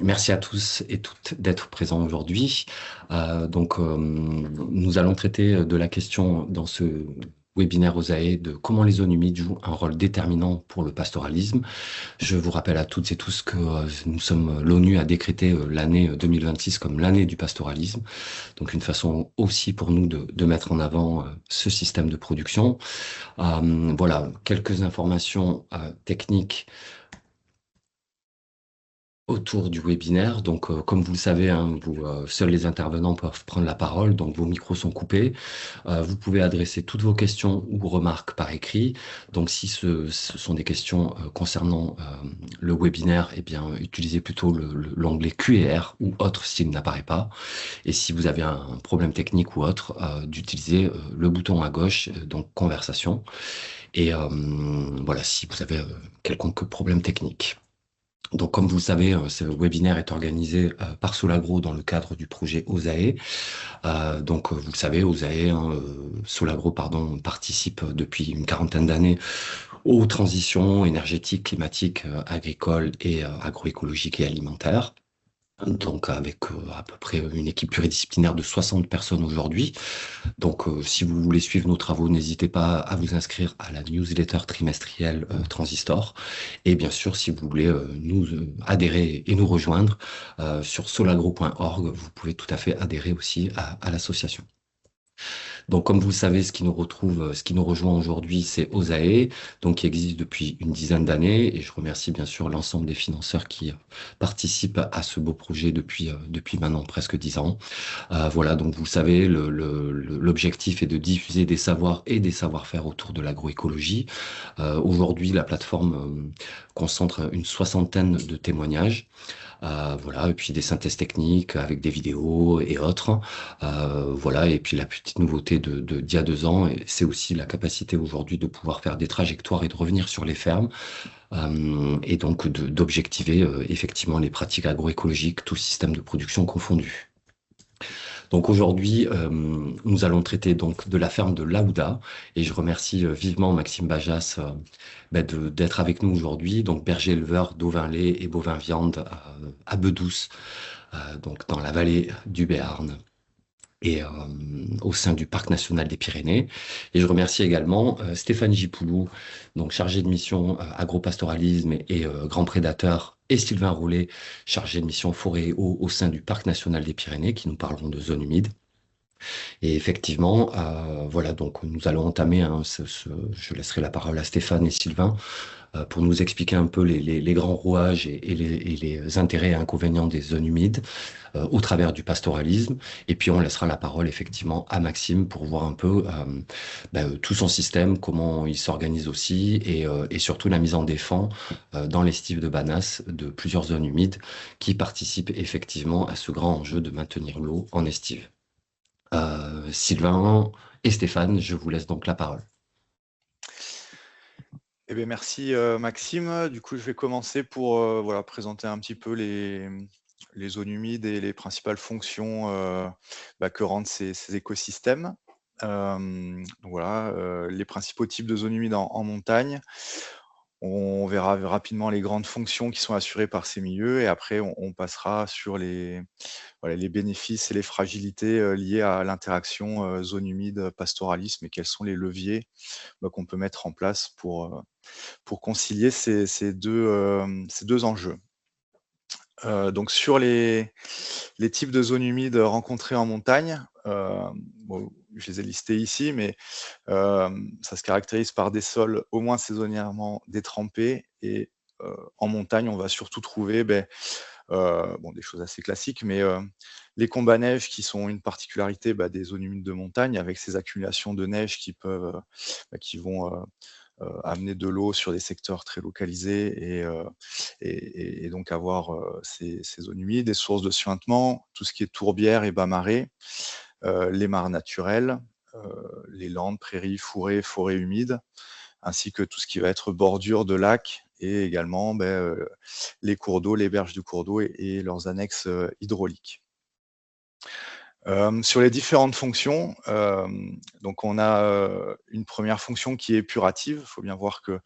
Merci à tous et toutes d'être présents aujourd'hui. Nous allons traiter de la question dans ce webinaire OSAE de comment les zones humides jouent un rôle déterminant pour le pastoralisme. Je vous rappelle à toutes et tous que l'ONU a décrété l'année 2026 comme l'année du pastoralisme. Donc une façon aussi pour nous de mettre en avant ce système de production. Voilà, quelques informations techniques autour du webinaire. Comme vous le savez, hein, seuls les intervenants peuvent prendre la parole, donc vos micros sont coupés. Vous pouvez adresser toutes vos questions ou remarques par écrit. Donc, si ce sont des questions concernant le webinaire, eh bien, utilisez plutôt l'onglet Q&R ou autre s'il n'apparaît pas. Et si vous avez un problème technique ou autre, d'utiliser le bouton à gauche, donc conversation. Et voilà, si vous avez quelconque problème technique. Donc, comme vous le savez, ce webinaire est organisé par Solagro dans le cadre du projet OSAE. Vous le savez, OSAE, hein, Solagro, pardon, participe depuis une quarantaine d'années aux transitions énergétiques, climatiques, agricoles et agroécologiques et alimentaires. Donc, avec à peu près une équipe pluridisciplinaire de 60 personnes aujourd'hui. Si vous voulez suivre nos travaux, n'hésitez pas à vous inscrire à la newsletter trimestrielle Transistor. Et bien sûr, si vous voulez nous adhérer et nous rejoindre sur solagro.org, vous pouvez tout à fait adhérer aussi à l'association. Donc, comme vous le savez, ce qui nous rejoint aujourd'hui, c'est OSAE, donc qui existe depuis une dizaine d'années. Et je remercie bien sûr l'ensemble des financeurs qui participent à ce beau projet depuis maintenant presque 10 ans. Voilà, donc vous le savez, l'objectif est de diffuser des savoirs et des savoir-faire autour de l'agroécologie. Aujourd'hui, la plateforme concentre une soixantaine de témoignages. Voilà, et puis des synthèses techniques avec des vidéos et autres. Voilà, et puis la petite nouveauté d'il y a 2 ans, c'est aussi la capacité aujourd'hui de pouvoir faire des trajectoires et de revenir sur les fermes, et donc d'objectiver effectivement les pratiques agroécologiques, tout système de production confondu. Donc aujourd'hui, nous allons traiter donc de la ferme de Laouda et je remercie vivement Maxime Bajas d'être avec nous aujourd'hui. Donc berger éleveur d'ovins lait et bovins viande à Bedouce, donc dans la vallée du Béarn et au sein du Parc national des Pyrénées. Et je remercie également Stéphane Gipoulou, donc chargé de mission agropastoralisme et grand prédateur, et Sylvain Roulet, chargé de mission forêt et eau au sein du Parc national des Pyrénées, qui nous parleront de zones humides. Et effectivement, voilà, donc nous allons entamer, je laisserai la parole à Stéphane et Sylvain pour nous expliquer un peu les grands rouages et les intérêts et inconvénients des zones humides au travers du pastoralisme. Et puis on laissera la parole effectivement à Maxime pour voir un peu tout son système, comment il s'organise aussi et surtout la mise en défense dans l'estive de Banas de plusieurs zones humides qui participent effectivement à ce grand enjeu de maintenir l'eau en estive. Sylvain et Stéphane, je vous laisse donc la parole. Eh bien, merci Maxime. Du coup, je vais commencer pour voilà, présenter un petit peu les zones humides et les principales fonctions que rendent ces écosystèmes. Donc voilà, les principaux types de zones humides en montagne. On verra rapidement les grandes fonctions qui sont assurées par ces milieux et après on passera sur voilà, les bénéfices et les fragilités liées à l'interaction zone humide pastoralisme et quels sont les leviers qu'on peut mettre en place pour concilier ces deux enjeux. Donc sur les types de zones humides rencontrées en montagne, bon, je les ai listés ici, mais ça se caractérise par des sols au moins saisonnièrement détrempés et en montagne, on va surtout trouver bon, des choses assez classiques, mais les combes à neige qui sont une particularité des zones humides de montagne avec ces accumulations de neige qui vont amener de l'eau sur des secteurs très localisés et donc avoir ces zones humides, des sources de suintement, tout ce qui est tourbières et bas-marais, les mares naturelles, les landes, prairies, fourrés, forêts humides, ainsi que tout ce qui va être bordure de lacs et également les cours d'eau, les berges du cours d'eau et leurs annexes hydrauliques. Sur les différentes fonctions, donc on a une première fonction qui est épurative. Il faut bien voir que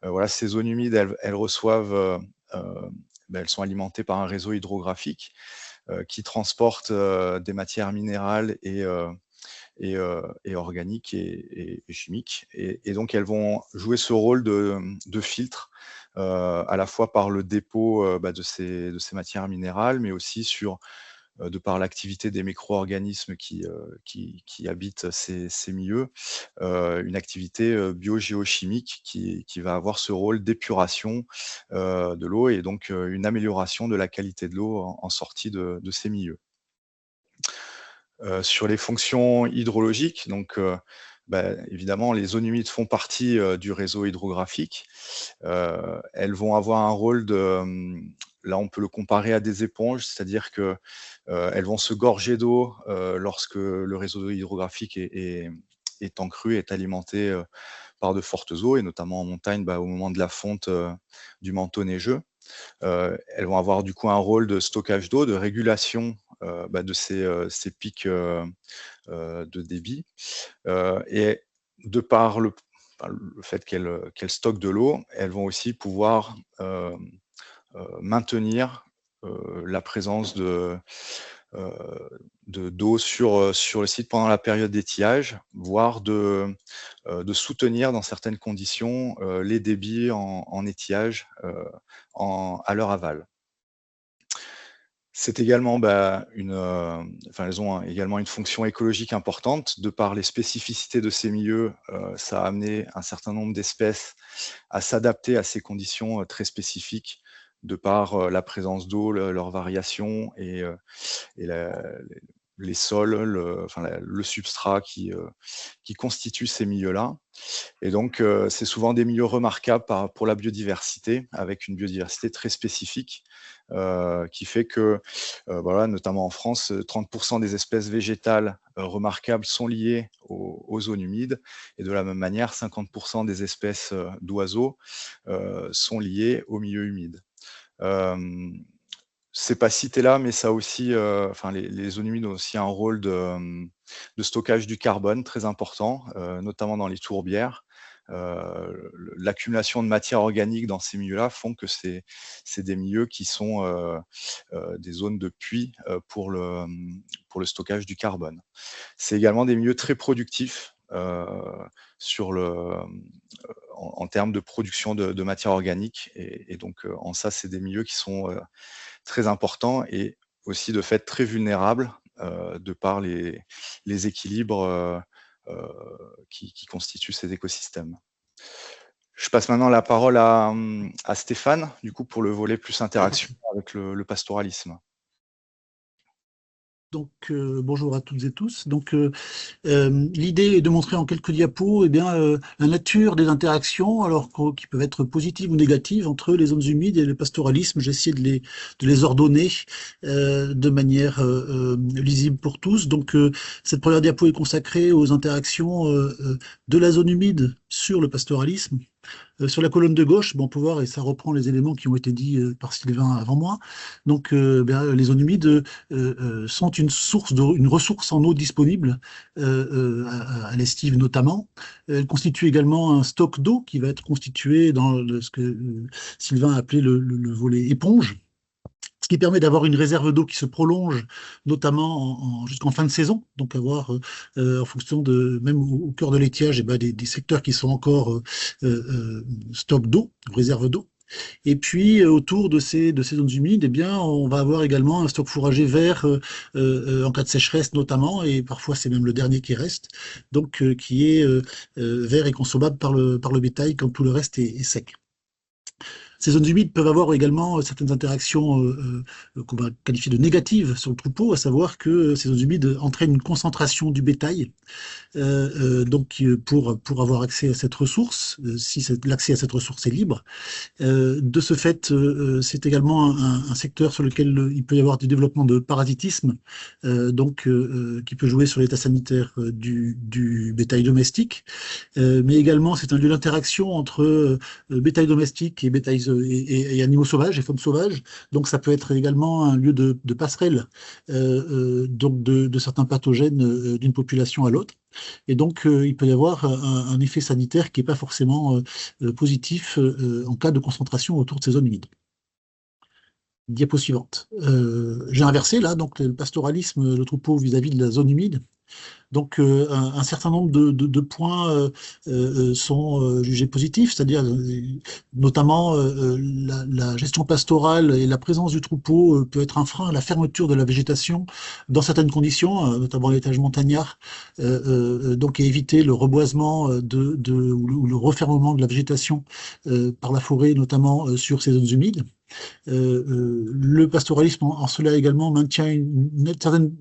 voilà, ces zones humides, elles reçoivent elles sont alimentées par un réseau hydrographique qui transporte des matières minérales et organiques et chimiques. Et donc, elles vont jouer ce rôle de filtre, à la fois par le dépôt de ces matières minérales, mais aussi de par l'activité des micro-organismes qui habitent ces milieux, une activité biogéochimique qui va avoir ce rôle d'épuration de l'eau et donc une amélioration de la qualité de l'eau en sortie de ces milieux. Sur les fonctions hydrologiques, donc évidemment, les zones humides font partie du réseau hydrographique. Elles vont avoir un rôle là, on peut le comparer à des éponges, c'est-à-dire que elles vont se gorger d'eau lorsque le réseau hydrographique est en crue, est alimenté par de fortes eaux, et notamment en montagne, au moment de la fonte du manteau neigeux. Elles vont avoir du coup un rôle de stockage d'eau, de régulation de ces pics de débit. Et de par le fait qu'elles stockent de l'eau, elles vont aussi pouvoir maintenir la présence d'eau sur le site pendant la période d'étiage, voire de soutenir dans certaines conditions les débits en étiage à leur aval. C'est également elles ont également une fonction écologique importante. De par les spécificités de ces milieux, ça a amené un certain nombre d'espèces à s'adapter à ces conditions très spécifiques, de par la présence d'eau, leur variation et les sols, le substrat qui constitue ces milieux-là. Et donc, c'est souvent des milieux remarquables pour la biodiversité, avec une biodiversité très spécifique, qui fait que, notamment en France, 30% des espèces végétales remarquables sont liées aux zones humides, et de la même manière, 50% des espèces d'oiseaux sont liées aux milieux humides. C'est pas cité là, mais ça aussi, les zones humides ont aussi un rôle de stockage du carbone très important, notamment dans les tourbières. L'accumulation de matière organique dans ces milieux-là font que c'est des milieux qui sont des zones de puits pour le stockage du carbone. C'est également des milieux très productifs en termes de production de matière organique, et donc en ça, c'est des milieux qui sont très importants et aussi de fait très vulnérables de par les équilibres qui constituent ces écosystèmes. Je passe maintenant la parole à Stéphane, du coup, pour le volet plus interaction avec le pastoralisme. Donc, bonjour à toutes et tous. Donc, l'idée est de montrer en quelques diapos la nature des interactions, qui peuvent être positives ou négatives, entre les zones humides et le pastoralisme. J'ai essayé de les ordonner de manière lisible pour tous. Donc, cette première diapo est consacrée aux interactions de la zone humide sur le pastoralisme. Sur la colonne de gauche, on peut voir, et ça reprend les éléments qui ont été dits par Sylvain avant moi, donc les zones humides sont une ressource en eau disponible à l'estive notamment. Elles constituent également un stock d'eau qui va être constitué dans ce que Sylvain a appelé le volet éponge, ce qui permet d'avoir une réserve d'eau qui se prolonge, notamment jusqu'en fin de saison, donc avoir, en fonction même au cœur de l'étiage, des secteurs qui sont encore stock d'eau, réserve d'eau. Et puis, autour de ces zones humides, on va avoir également un stock fourragé vert en cas de sécheresse notamment, et parfois c'est même le dernier qui reste, donc qui est vert et consommable par le bétail quand tout le reste est sec. Ces zones humides peuvent avoir également certaines interactions qu'on va qualifier de négatives sur le troupeau, à savoir que ces zones humides entraînent une concentration du bétail. Donc, pour avoir accès à cette ressource, si l'accès à cette ressource est libre. De ce fait, c'est également un secteur sur lequel il peut y avoir du développement de parasitisme, qui peut jouer sur l'état sanitaire du bétail domestique. Mais également, c'est un lieu d'interaction entre bétail domestique et animaux sauvages et faune sauvage. Donc, ça peut être également un lieu de passerelle donc de certains pathogènes d'une population à l'autre. Et donc, il peut y avoir un effet sanitaire qui n'est pas forcément positif en cas de concentration autour de ces zones humides. Diapo suivante. J'ai inversé là, donc le pastoralisme, le troupeau vis-à-vis de la zone humide. Donc, un certain nombre de points sont jugés positifs, c'est-à-dire notamment la gestion pastorale et la présence du troupeau peut être un frein à la fermeture de la végétation dans certaines conditions, notamment l'étage montagnard, donc et éviter le reboisement ou le refermement de la végétation par la forêt, notamment sur ces zones humides. Le pastoralisme en cela également maintient une certaine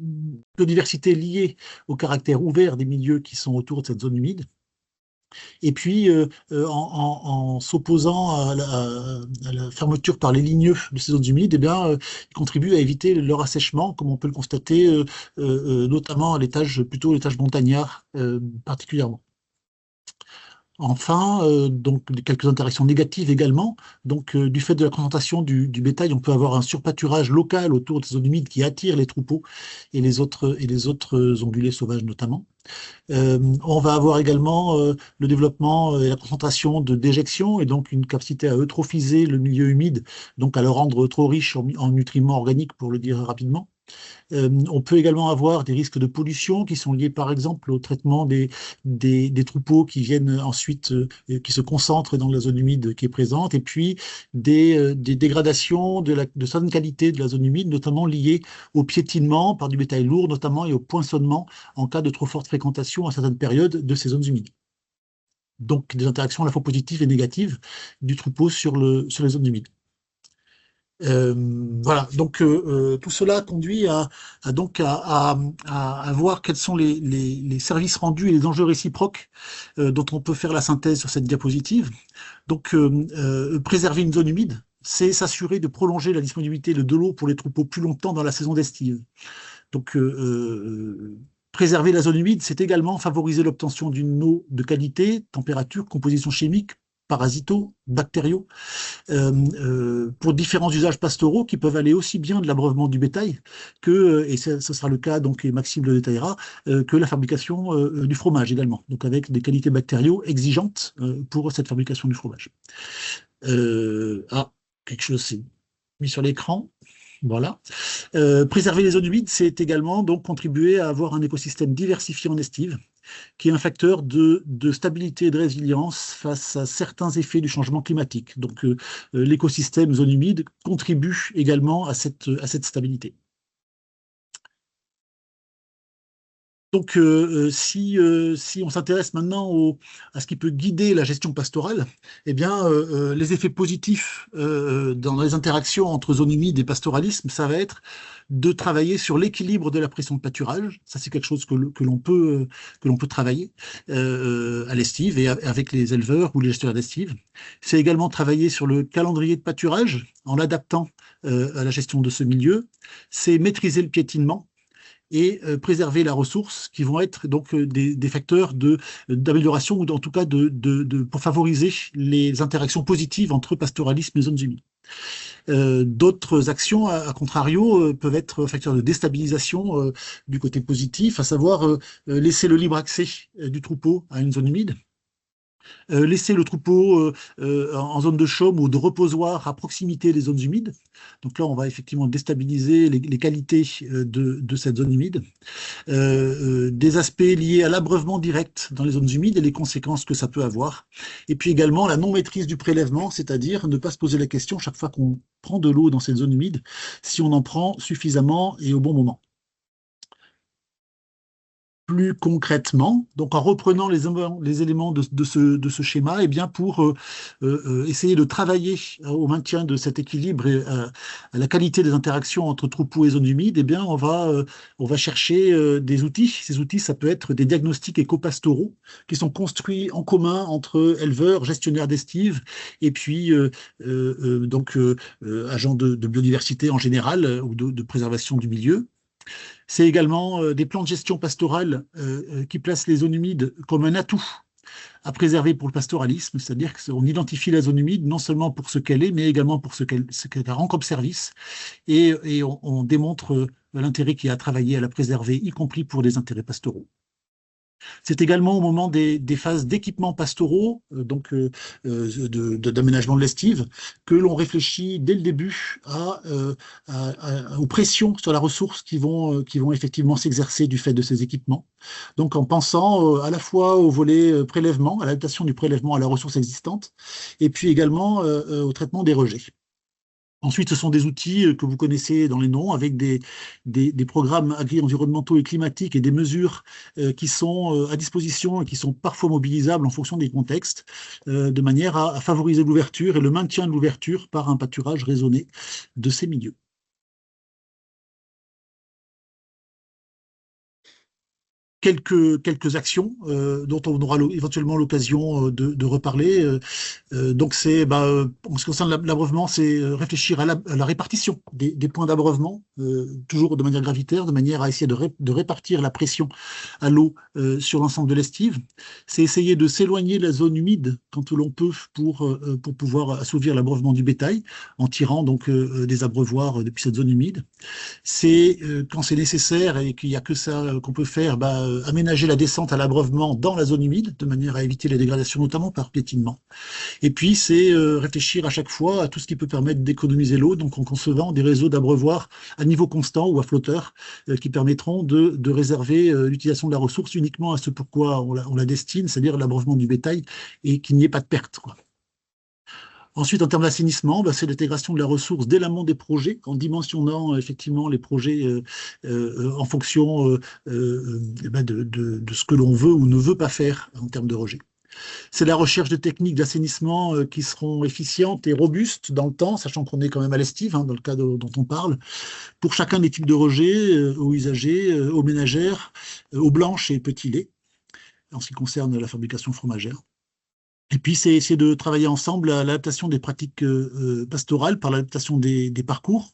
biodiversité liée au caractère ouvert des milieux qui sont autour de cette zone humide. Et puis, en s'opposant à la fermeture par les ligneux de ces zones humides, eh bien, il contribue à éviter leur assèchement, comme on peut le constater, notamment à plutôt l'étage montagnard particulièrement. Enfin, donc quelques interactions négatives également. Donc, du fait de la concentration du bétail, on peut avoir un surpâturage local autour des zones humides qui attire les troupeaux et les autres ongulés sauvages notamment. On va avoir également le développement et la concentration de déjections et donc une capacité à eutrophiser le milieu humide, donc à le rendre trop riche en nutriments organiques, pour le dire rapidement. On peut également avoir des risques de pollution qui sont liés par exemple au traitement des troupeaux qui viennent ensuite, qui se concentrent dans la zone humide qui est présente, et puis des dégradations de certaines qualités de la zone humide, notamment liées au piétinement par du bétail lourd notamment et au poinçonnement en cas de trop forte fréquentation à certaines périodes de ces zones humides. Donc des interactions à la fois positives et négatives du troupeau sur les zones humides. Voilà, donc tout cela conduit donc à voir quels sont les services rendus et les enjeux réciproques dont on peut faire la synthèse sur cette diapositive. Donc, préserver une zone humide, c'est s'assurer de prolonger la disponibilité de l'eau pour les troupeaux plus longtemps dans la saison d'estive. Donc, préserver la zone humide, c'est également favoriser l'obtention d'une eau de qualité, température, composition chimique, parasitaux, bactériaux, pour différents usages pastoraux qui peuvent aller aussi bien de l'abreuvement du bétail que, et ce sera le cas, donc, et Maxime le détaillera, que la fabrication du fromage également, donc avec des qualités bactériaux exigeantes pour cette fabrication du fromage. Quelque chose s'est mis sur l'écran. Voilà. Préserver les zones humides, c'est également donc contribuer à avoir un écosystème diversifié en estive, qui est un facteur de stabilité et de résilience face à certains effets du changement climatique. Donc, l'écosystème zone humide contribue également à cette stabilité. Donc, si on s'intéresse maintenant à ce qui peut guider la gestion pastorale, eh bien, les effets positifs dans les interactions entre zone humide et pastoralisme, ça va être de travailler sur l'équilibre de la pression de pâturage. Ça, c'est quelque chose que l'on peut travailler à l'estive et avec les éleveurs ou les gestionnaires d'estive. C'est également travailler sur le calendrier de pâturage en l'adaptant à la gestion de ce milieu. C'est maîtriser le piétinement et préserver la ressource, qui vont être donc des facteurs d'amélioration, ou en tout cas pour favoriser les interactions positives entre pastoralisme et zones humides. D'autres actions, à contrario, peuvent être facteurs de déstabilisation du côté positif, à savoir laisser le libre accès du troupeau à une zone humide, laisser le troupeau en zone de chaume ou de reposoir à proximité des zones humides. Donc là, on va effectivement déstabiliser les qualités de cette zone humide. Des aspects liés à l'abreuvement direct dans les zones humides et les conséquences que ça peut avoir. Et puis également la non-maîtrise du prélèvement, c'est-à-dire ne pas se poser la question chaque fois qu'on prend de l'eau dans cette zone humide, si on en prend suffisamment et au bon moment. Plus concrètement, donc en reprenant les éléments de ce schéma, et bien pour essayer de travailler au maintien de cet équilibre et à la qualité des interactions entre troupeaux et zones humides, et bien on va chercher des outils. Ces outils, ça peut être des diagnostics éco-pastoraux qui sont construits en commun entre éleveurs, gestionnaires d'estive et puis agents de biodiversité en général ou de préservation du milieu. C'est également des plans de gestion pastorale qui placent les zones humides comme un atout à préserver pour le pastoralisme, c'est-à-dire qu'on identifie la zone humide non seulement pour ce qu'elle est, mais également pour ce qu'elle rend comme service, et on démontre l'intérêt qu'il y a à travailler à la préserver, y compris pour des intérêts pastoraux. C'est également au moment des phases d'équipements pastoraux, d'aménagement de l'estive, que l'on réfléchit dès le début aux pressions sur la ressource qui vont effectivement s'exercer du fait de ces équipements. Donc en pensant à la fois au volet prélèvement, à l'adaptation du prélèvement à la ressource existante, et puis également au traitement des rejets. Ensuite, ce sont des outils que vous connaissez dans les noms, avec des programmes agri-environnementaux et climatiques et des mesures qui sont à disposition et qui sont parfois mobilisables en fonction des contextes, de manière à favoriser l'ouverture et le maintien de l'ouverture par un pâturage raisonné de ces milieux. Quelques actions dont on aura éventuellement l'occasion de reparler. Donc, en ce qui concerne l'abreuvement, c'est réfléchir à la répartition des points d'abreuvement, toujours de manière gravitaire, de manière à essayer de répartir la pression à l'eau sur l'ensemble de l'estive. C'est essayer de s'éloigner de la zone humide quand l'on peut pour pouvoir assouvir l'abreuvement du bétail, en tirant donc des abreuvoirs depuis cette zone humide. C'est quand c'est nécessaire et qu'il n'y a que ça qu'on peut faire, aménager la descente à l'abreuvement dans la zone humide, de manière à éviter les dégradations, notamment par piétinement. Et puis, c'est réfléchir à chaque fois à tout ce qui peut permettre d'économiser l'eau, donc en concevant des réseaux d'abreuvoirs à niveau constant ou à flotteur, qui permettront de réserver l'utilisation de la ressource uniquement à ce pourquoi on la destine, c'est-à-dire l'abreuvement du bétail, et qu'il n'y ait pas de perte, quoi. Ensuite, en termes d'assainissement, c'est l'intégration de la ressource dès l'amont des projets, en dimensionnant effectivement les projets en fonction de ce que l'on veut ou ne veut pas faire en termes de rejet. C'est la recherche de techniques d'assainissement qui seront efficientes et robustes dans le temps, sachant qu'on est quand même à l'estive, dans le cas dont on parle, pour chacun des types de rejets, eaux usagées, eaux ménagères, eaux blanches et petits laits, en ce qui concerne la fabrication fromagère. Et puis, c'est essayer de travailler ensemble à l'adaptation des pratiques pastorales par l'adaptation des parcours,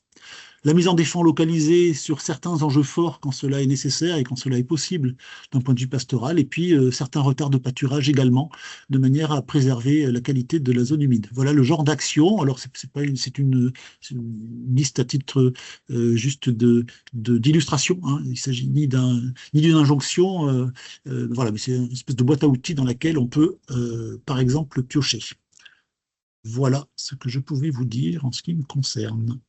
la mise en défense localisée sur certains enjeux forts quand cela est nécessaire et quand cela est possible d'un point de vue pastoral, et puis certains retards de pâturage également, de manière à préserver la qualité de la zone humide. Voilà le genre d'action. Alors, c'est une liste à titre juste d'illustration, hein. Il ne s'agit ni d'une injonction, voilà, mais c'est une espèce de boîte à outils dans laquelle on peut, par exemple, piocher. Voilà ce que je pouvais vous dire en ce qui me concerne.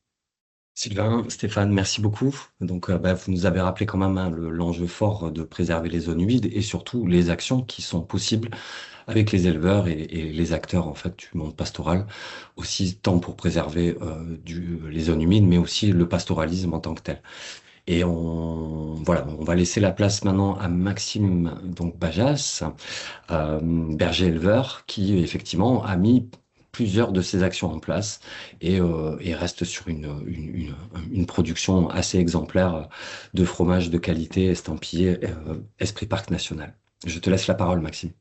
Sylvain, Stéphane, merci beaucoup. Donc, vous nous avez rappelé quand même l'enjeu fort de préserver les zones humides et surtout les actions qui sont possibles avec les éleveurs et les acteurs en fait du monde pastoral, aussi tant pour préserver les zones humides, mais aussi le pastoralisme en tant que tel. Et on va laisser la place maintenant à Maxime donc Bajas, berger éleveur, qui effectivement a mis plusieurs de ces actions en place et reste sur une production assez exemplaire de fromage de qualité estampillé Esprit Parc National. Je te laisse la parole, Maxime.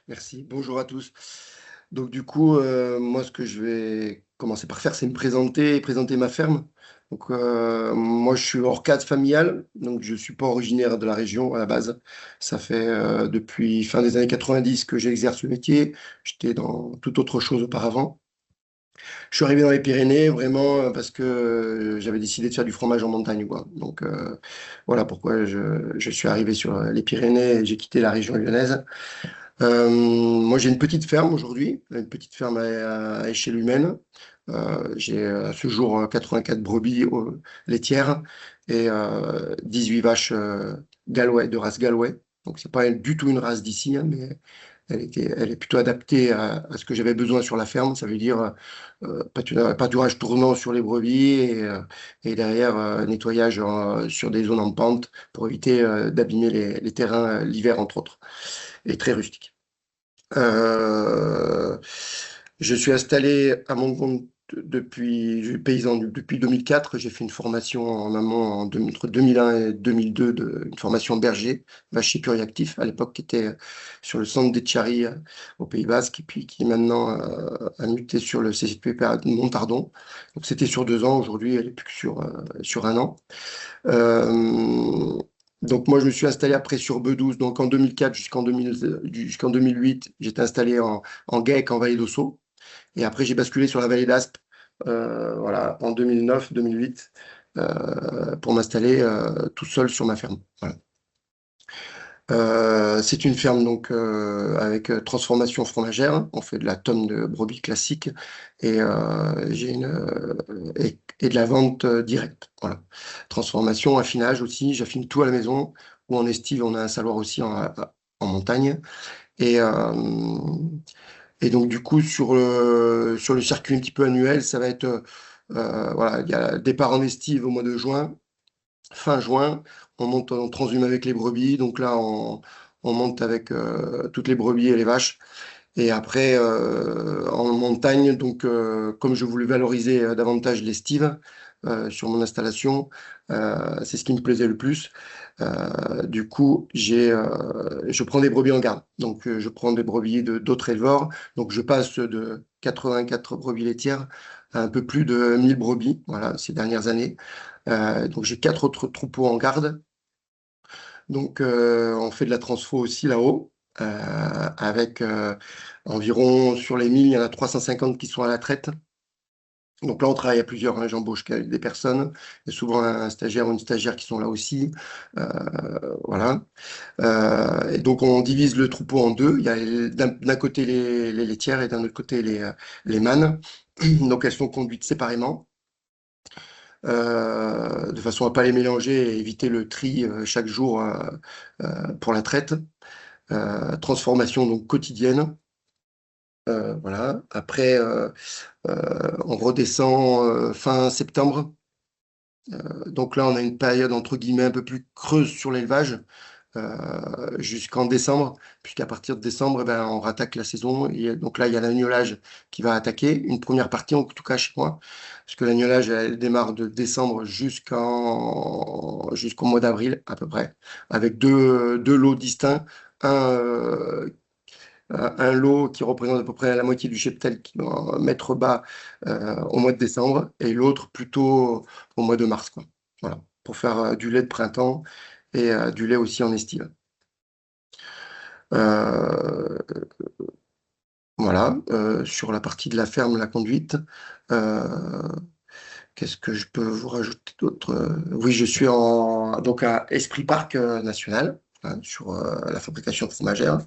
Merci, bonjour à tous. Donc du coup, moi ce que je vais commencer par faire, c'est me présenter et présenter ma ferme. Donc moi je suis hors cadre familial, donc je ne suis pas originaire de la région à la base. Ça fait depuis fin des années 90 que j'exerce le métier. J'étais dans toute autre chose auparavant. Je suis arrivé dans les Pyrénées vraiment parce que j'avais décidé de faire du fromage en montagne, quoi. Donc voilà pourquoi je suis arrivé sur les Pyrénées et j'ai quitté la région lyonnaise. Moi, j'ai une petite ferme aujourd'hui, une petite ferme à échelle humaine. J'ai à ce jour 84 brebis laitières et 18 vaches galway, de race galway. Donc, c'est pas du tout une race d'ici, hein, mais elle est plutôt adaptée à ce que j'avais besoin sur la ferme. Ça veut dire pâturage tournant sur les brebis et derrière nettoyage sur des zones en pente pour éviter d'abîmer les terrains l'hiver, entre autres, et très rustique. Je suis installé à mon compte depuis, je suis paysan depuis 2004. J'ai fait une formation en amont entre 2001 et 2002, une formation berger, vacher pur et actif, à l'époque qui était sur le centre d'Etxarri au Pays Basque, et puis qui maintenant a muté sur le CCPP de Montardon. Donc c'était sur 2 ans, aujourd'hui elle est plus que sur 1 an. Donc moi je me suis installé après sur Bedouze, donc en 2004 jusqu'en 2008, j'étais installé en GEC en Vallée d'Ossau. Et après j'ai basculé sur la Vallée d'Aspe voilà, en 2009-2008 pour m'installer tout seul sur ma ferme. Voilà. C'est une ferme donc avec transformation fromagère. On fait de la tonne de brebis classique et et de la vente directe. Voilà. Transformation, affinage aussi. J'affine tout à la maison. Ou en estive, on a un saloir aussi en montagne. Et, euh, et donc du coup sur le circuit un petit peu annuel, ça va être voilà, il y a le départ en estive au mois de juin. Fin juin, on monte, on transhume avec les brebis. Donc là, on monte avec toutes les brebis et les vaches. Et après, en montagne, donc comme je voulais valoriser davantage l'estive sur mon installation, c'est ce qui me plaisait le plus. Du coup, je prends des brebis en garde. Donc, je prends des brebis d'autres éleveurs. Donc, je passe de 84 brebis laitières à un peu plus de 1000 brebis, voilà, ces dernières années. Donc, j'ai 4 autres troupeaux en garde. Donc, on fait de la transfo aussi là-haut, avec environ sur les 1000, il y en a 350 qui sont à la traite. Donc là, on travaille à plusieurs, hein, j'embauche des personnes, il y a souvent un stagiaire ou une stagiaire qui sont là aussi. Voilà. Et donc, on divise le troupeau en deux. Il y a d'un côté les laitières et d'un autre côté les mânes. Donc, elles sont conduites séparément, de façon à pas les mélanger et éviter le tri chaque jour pour la traite. Transformation donc quotidienne. Voilà. Après, on redescend fin septembre. Donc là, on a une période entre guillemets un peu plus creuse sur l'élevage jusqu'en décembre, puisqu'à partir de décembre, eh ben, on rattaque la saison. Et donc là, il y a l'agnolage qui va attaquer, une première partie en tout cas chez moi, parce que l'agnolage, elle démarre de décembre jusqu'au mois d'avril à peu près, avec deux lots distincts. Un, un lot qui représente à peu près la moitié du cheptel qui va mettre bas au mois de décembre et l'autre plutôt au mois de mars, quoi. Voilà, pour faire du lait de printemps et du lait aussi en estive. Euh, voilà, sur la partie de la ferme, la conduite. Euh, Qu'est-ce que je peux vous rajouter d'autre? Oui, je suis donc à Esprit Parc National, hein, sur la fabrication fromagère,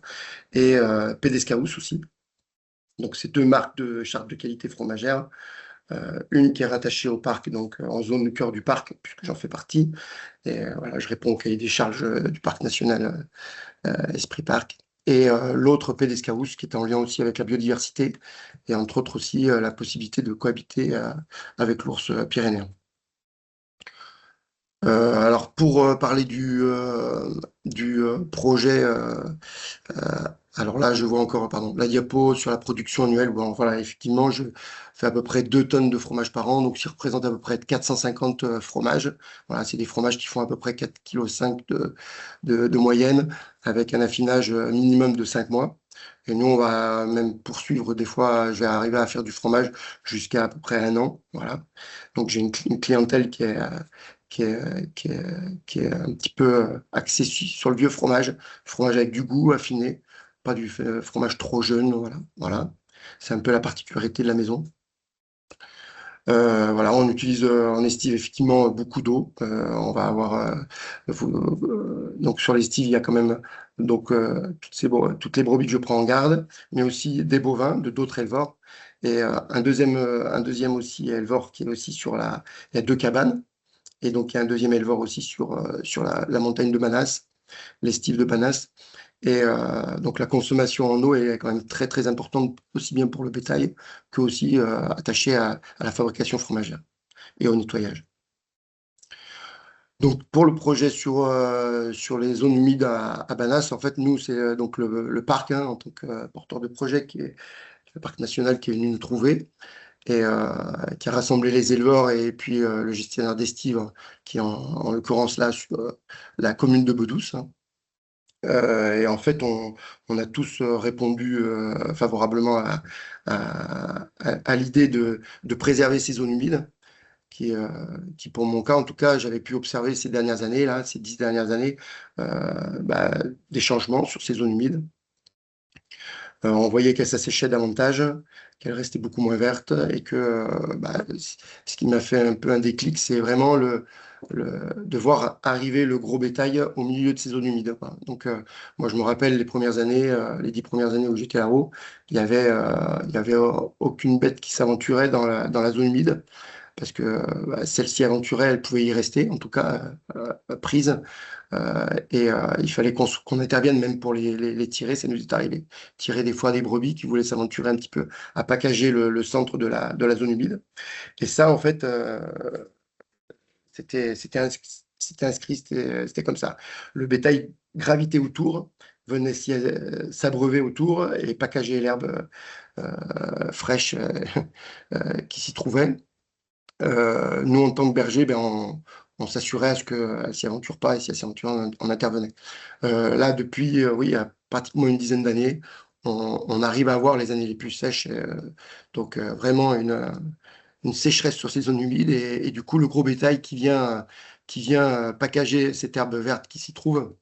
et Pédescaous aussi. Donc, c'est deux marques de charte de qualité fromagère. Une qui est rattachée au parc, donc en zone de cœur du parc, puisque j'en fais partie. Et voilà, je réponds au cahier des charges du parc national Esprit Parc. Et l'autre Pédescaous, qui est en lien aussi avec la biodiversité, et entre autres aussi la possibilité de cohabiter avec l'ours pyrénéen. Alors, pour parler du projet, alors là, je vois encore, pardon, la diapo sur la production annuelle. Bon, voilà, effectivement, je fais à peu près 2 tonnes de fromage par an, donc ça représente à peu près 450 fromages. Voilà, c'est des fromages qui font à peu près 4,5 kg de moyenne, avec un affinage minimum de 5 mois. Et nous, on va même poursuivre, des fois, je vais arriver à faire du fromage jusqu'à à peu près 1 an. Voilà. Donc, j'ai une clientèle qui est un petit peu axée sur le vieux fromage avec du goût affiné, pas du fromage trop jeune. Voilà, voilà. C'est un peu la particularité de la maison. Voilà, on utilise en estive effectivement beaucoup d'eau. On va avoir donc sur l'estive, il y a quand même donc toutes les brebis que je prends en garde, mais aussi des bovins de d'autres éleveurs et un deuxième aussi éleveur qui est aussi il y a 2 cabanes. Et donc, il y a un deuxième éleveur aussi sur la montagne de Manas, l'estive de Manas. Et donc, la consommation en eau est quand même très, très importante, aussi bien pour le bétail que aussi attachée à la fabrication fromagère et au nettoyage. Donc, pour le projet sur les zones humides à Banas, en fait, nous, c'est donc le parc, hein, en tant que porteur de projet, qui est le parc national qui est venu nous trouver et qui a rassemblé les éleveurs et puis le gestionnaire d'estive, hein, qui est en l'occurrence là sur la commune de Bedouce, hein. Et en fait, on a tous répondu favorablement à l'idée de préserver ces zones humides, qui, pour mon cas, en tout cas, j'avais pu observer ces dernières années, là, ces 10 dernières années, des changements sur ces zones humides. On voyait qu'elle s'asséchait davantage, qu'elle restait beaucoup moins verte et que ce qui m'a fait un peu un déclic, c'est vraiment de voir arriver le gros bétail au milieu de ces zones humides, quoi. Donc, moi, je me rappelle les premières années, les 10 premières années où j'étais là-haut, il y avait aucune bête qui s'aventurait dans la zone humide parce que celle-ci aventurait, elle pouvait y rester, en tout cas prise. Il fallait qu'on intervienne même pour les tirer. Ça nous est arrivé. Tirer des fois des brebis qui voulaient s'aventurer un petit peu à packager le centre de la zone humide. Et ça, en fait, c'était inscrit, c'était comme ça. Le bétail gravitait autour, venait s'abreuver autour et packager l'herbe fraîche qui s'y trouvait. Nous, en tant que berger, on s'assurait à ce qu'elle ne s'y aventure pas et si elle s'y aventure, on intervenait. Là, depuis, oui, il y a pratiquement une dizaine d'années, on arrive à avoir les années les plus sèches. Donc, vraiment une sécheresse sur ces zones humides et du coup, le gros bétail qui vient packager cette herbe verte qui s'y trouve.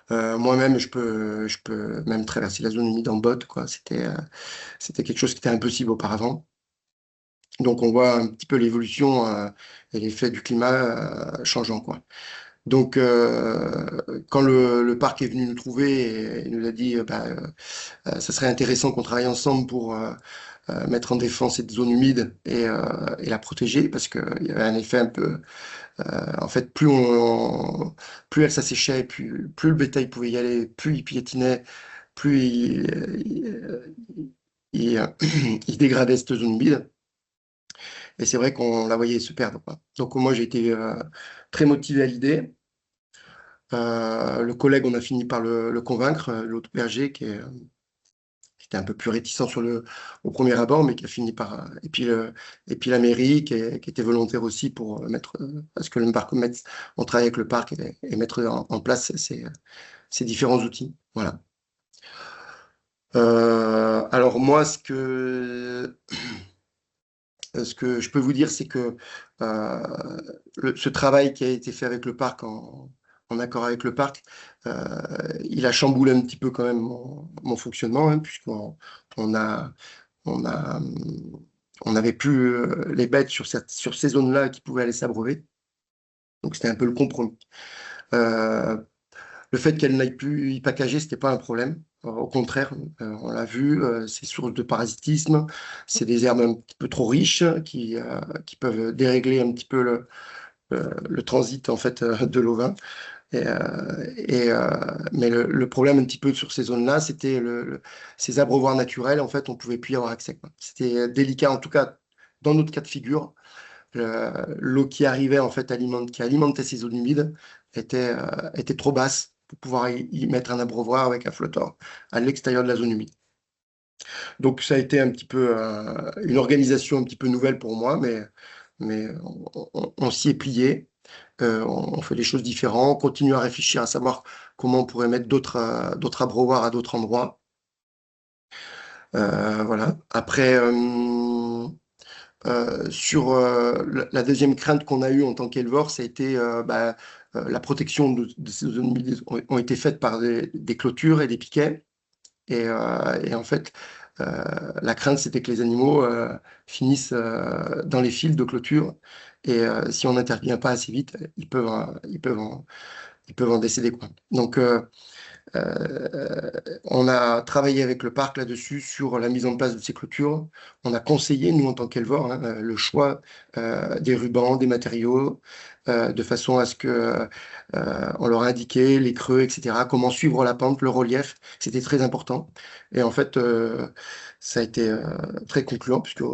Moi-même, je peux même traverser la zone humide en botte, quoi. C'était quelque chose qui était impossible auparavant. Donc, on voit un petit peu l'évolution et l'effet du climat changeant, quoi. Donc, quand le parc est venu nous trouver et nous a dit ça serait intéressant qu'on travaille ensemble pour mettre en défense cette zone humide et la protéger, parce qu'il y avait un effet un peu... en fait, plus elle s'asséchait, plus le bétail pouvait y aller, plus il piétinait, plus il dégradait cette zone humide. Et c'est vrai qu'on la voyait se perdre, quoi. Donc moi, j'ai été très motivé à l'idée. Le collègue, on a fini par le convaincre, l'autre berger qui était un peu plus réticent au premier abord, mais qui a fini par... et puis la mairie qui était volontaire aussi pour mettre... à ce que le parc on travaille avec le parc et mettre en place ces différents outils. Voilà. Alors moi, ce que je peux vous dire, c'est que ce travail qui a été fait avec le parc, en accord avec le parc, il a chamboulé un petit peu quand même mon fonctionnement, hein, puisqu'on on a, on a, on n'avait plus les bêtes sur ces zones-là qui pouvaient aller s'abreuver. Donc c'était un peu le compromis. Le fait qu'elle n'aille plus y packager, c'était pas un problème. Au contraire, on l'a vu, c'est source de parasitisme, c'est des herbes un petit peu trop riches qui peuvent dérégler un petit peu le transit en fait de l'ovin. Mais le problème un petit peu sur ces zones-là, c'était ces abreuvoirs naturels, en fait, on pouvait plus y avoir accès, quoi. C'était délicat, en tout cas, dans notre cas de figure. L'eau qui arrivait, en fait, qui alimentait ces zones humides était trop basse pour pouvoir y mettre un abreuvoir avec un flotteur à l'extérieur de la zone humide. Donc, ça a été un petit peu une organisation un petit peu nouvelle pour moi, mais on s'y est plié. On fait des choses différentes, on continue à réfléchir à savoir comment on pourrait mettre d'autres abreuvoirs à d'autres endroits. Voilà. Après, sur la deuxième crainte qu'on a eue en tant qu'éleveur, ça a été la protection de ces zones humides ont été faites par des clôtures et des piquets. Et en fait, la crainte, c'était que les animaux finissent dans les fils de clôture. Et si on n'intervient pas assez vite, ils peuvent en décéder, quoi. Donc, on a travaillé avec le parc là-dessus sur la mise en place de ces clôtures. On a conseillé, nous, en tant qu'éleveurs, hein, le choix des rubans, des matériaux, de façon à ce que on leur a indiqué les creux, etc., comment suivre la pente, le relief. C'était très important. Et en fait, ça a été très concluant, puisqu'il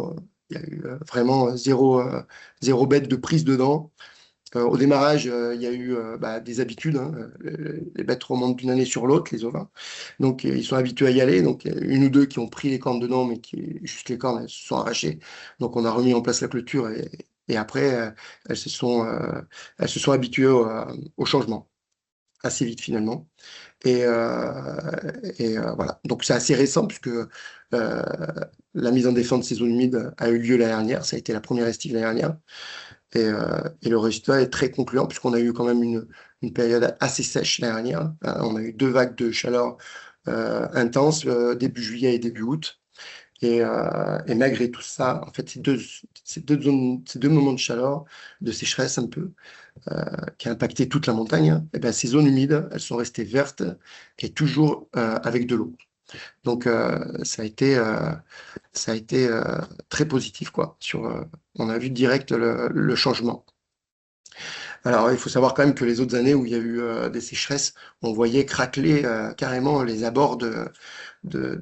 y a eu vraiment zéro bête de prise dedans. Au démarrage, il y a eu des habitudes, hein. Les bêtes remontent d'une année sur l'autre, les ovins. Donc, ils sont habitués à y aller. Donc, il y a une ou deux qui ont pris les cornes dedans, mais juste les cornes, elles se sont arrachées. Donc, on a remis en place la clôture et après, elles se sont habituées au changement assez vite finalement. Voilà. Donc, c'est assez récent puisque la mise en défense de ces zones humides a eu lieu l'année dernière. Ça a été la première estive l'année dernière. Et le résultat est très concluant puisqu'on a eu quand même une période assez sèche l'année dernière. On a eu 2 vagues de chaleur intense début juillet et début août. Et malgré tout ça, en fait, ces deux moments de chaleur, de sécheresse un peu, qui a impacté toute la montagne, et ben, ces zones humides, elles sont restées vertes et toujours avec de l'eau. Donc, ça a été très positif, quoi. On a vu direct le changement. Alors, il faut savoir quand même que les autres années où il y a eu des sécheresses, on voyait craqueler carrément les abords de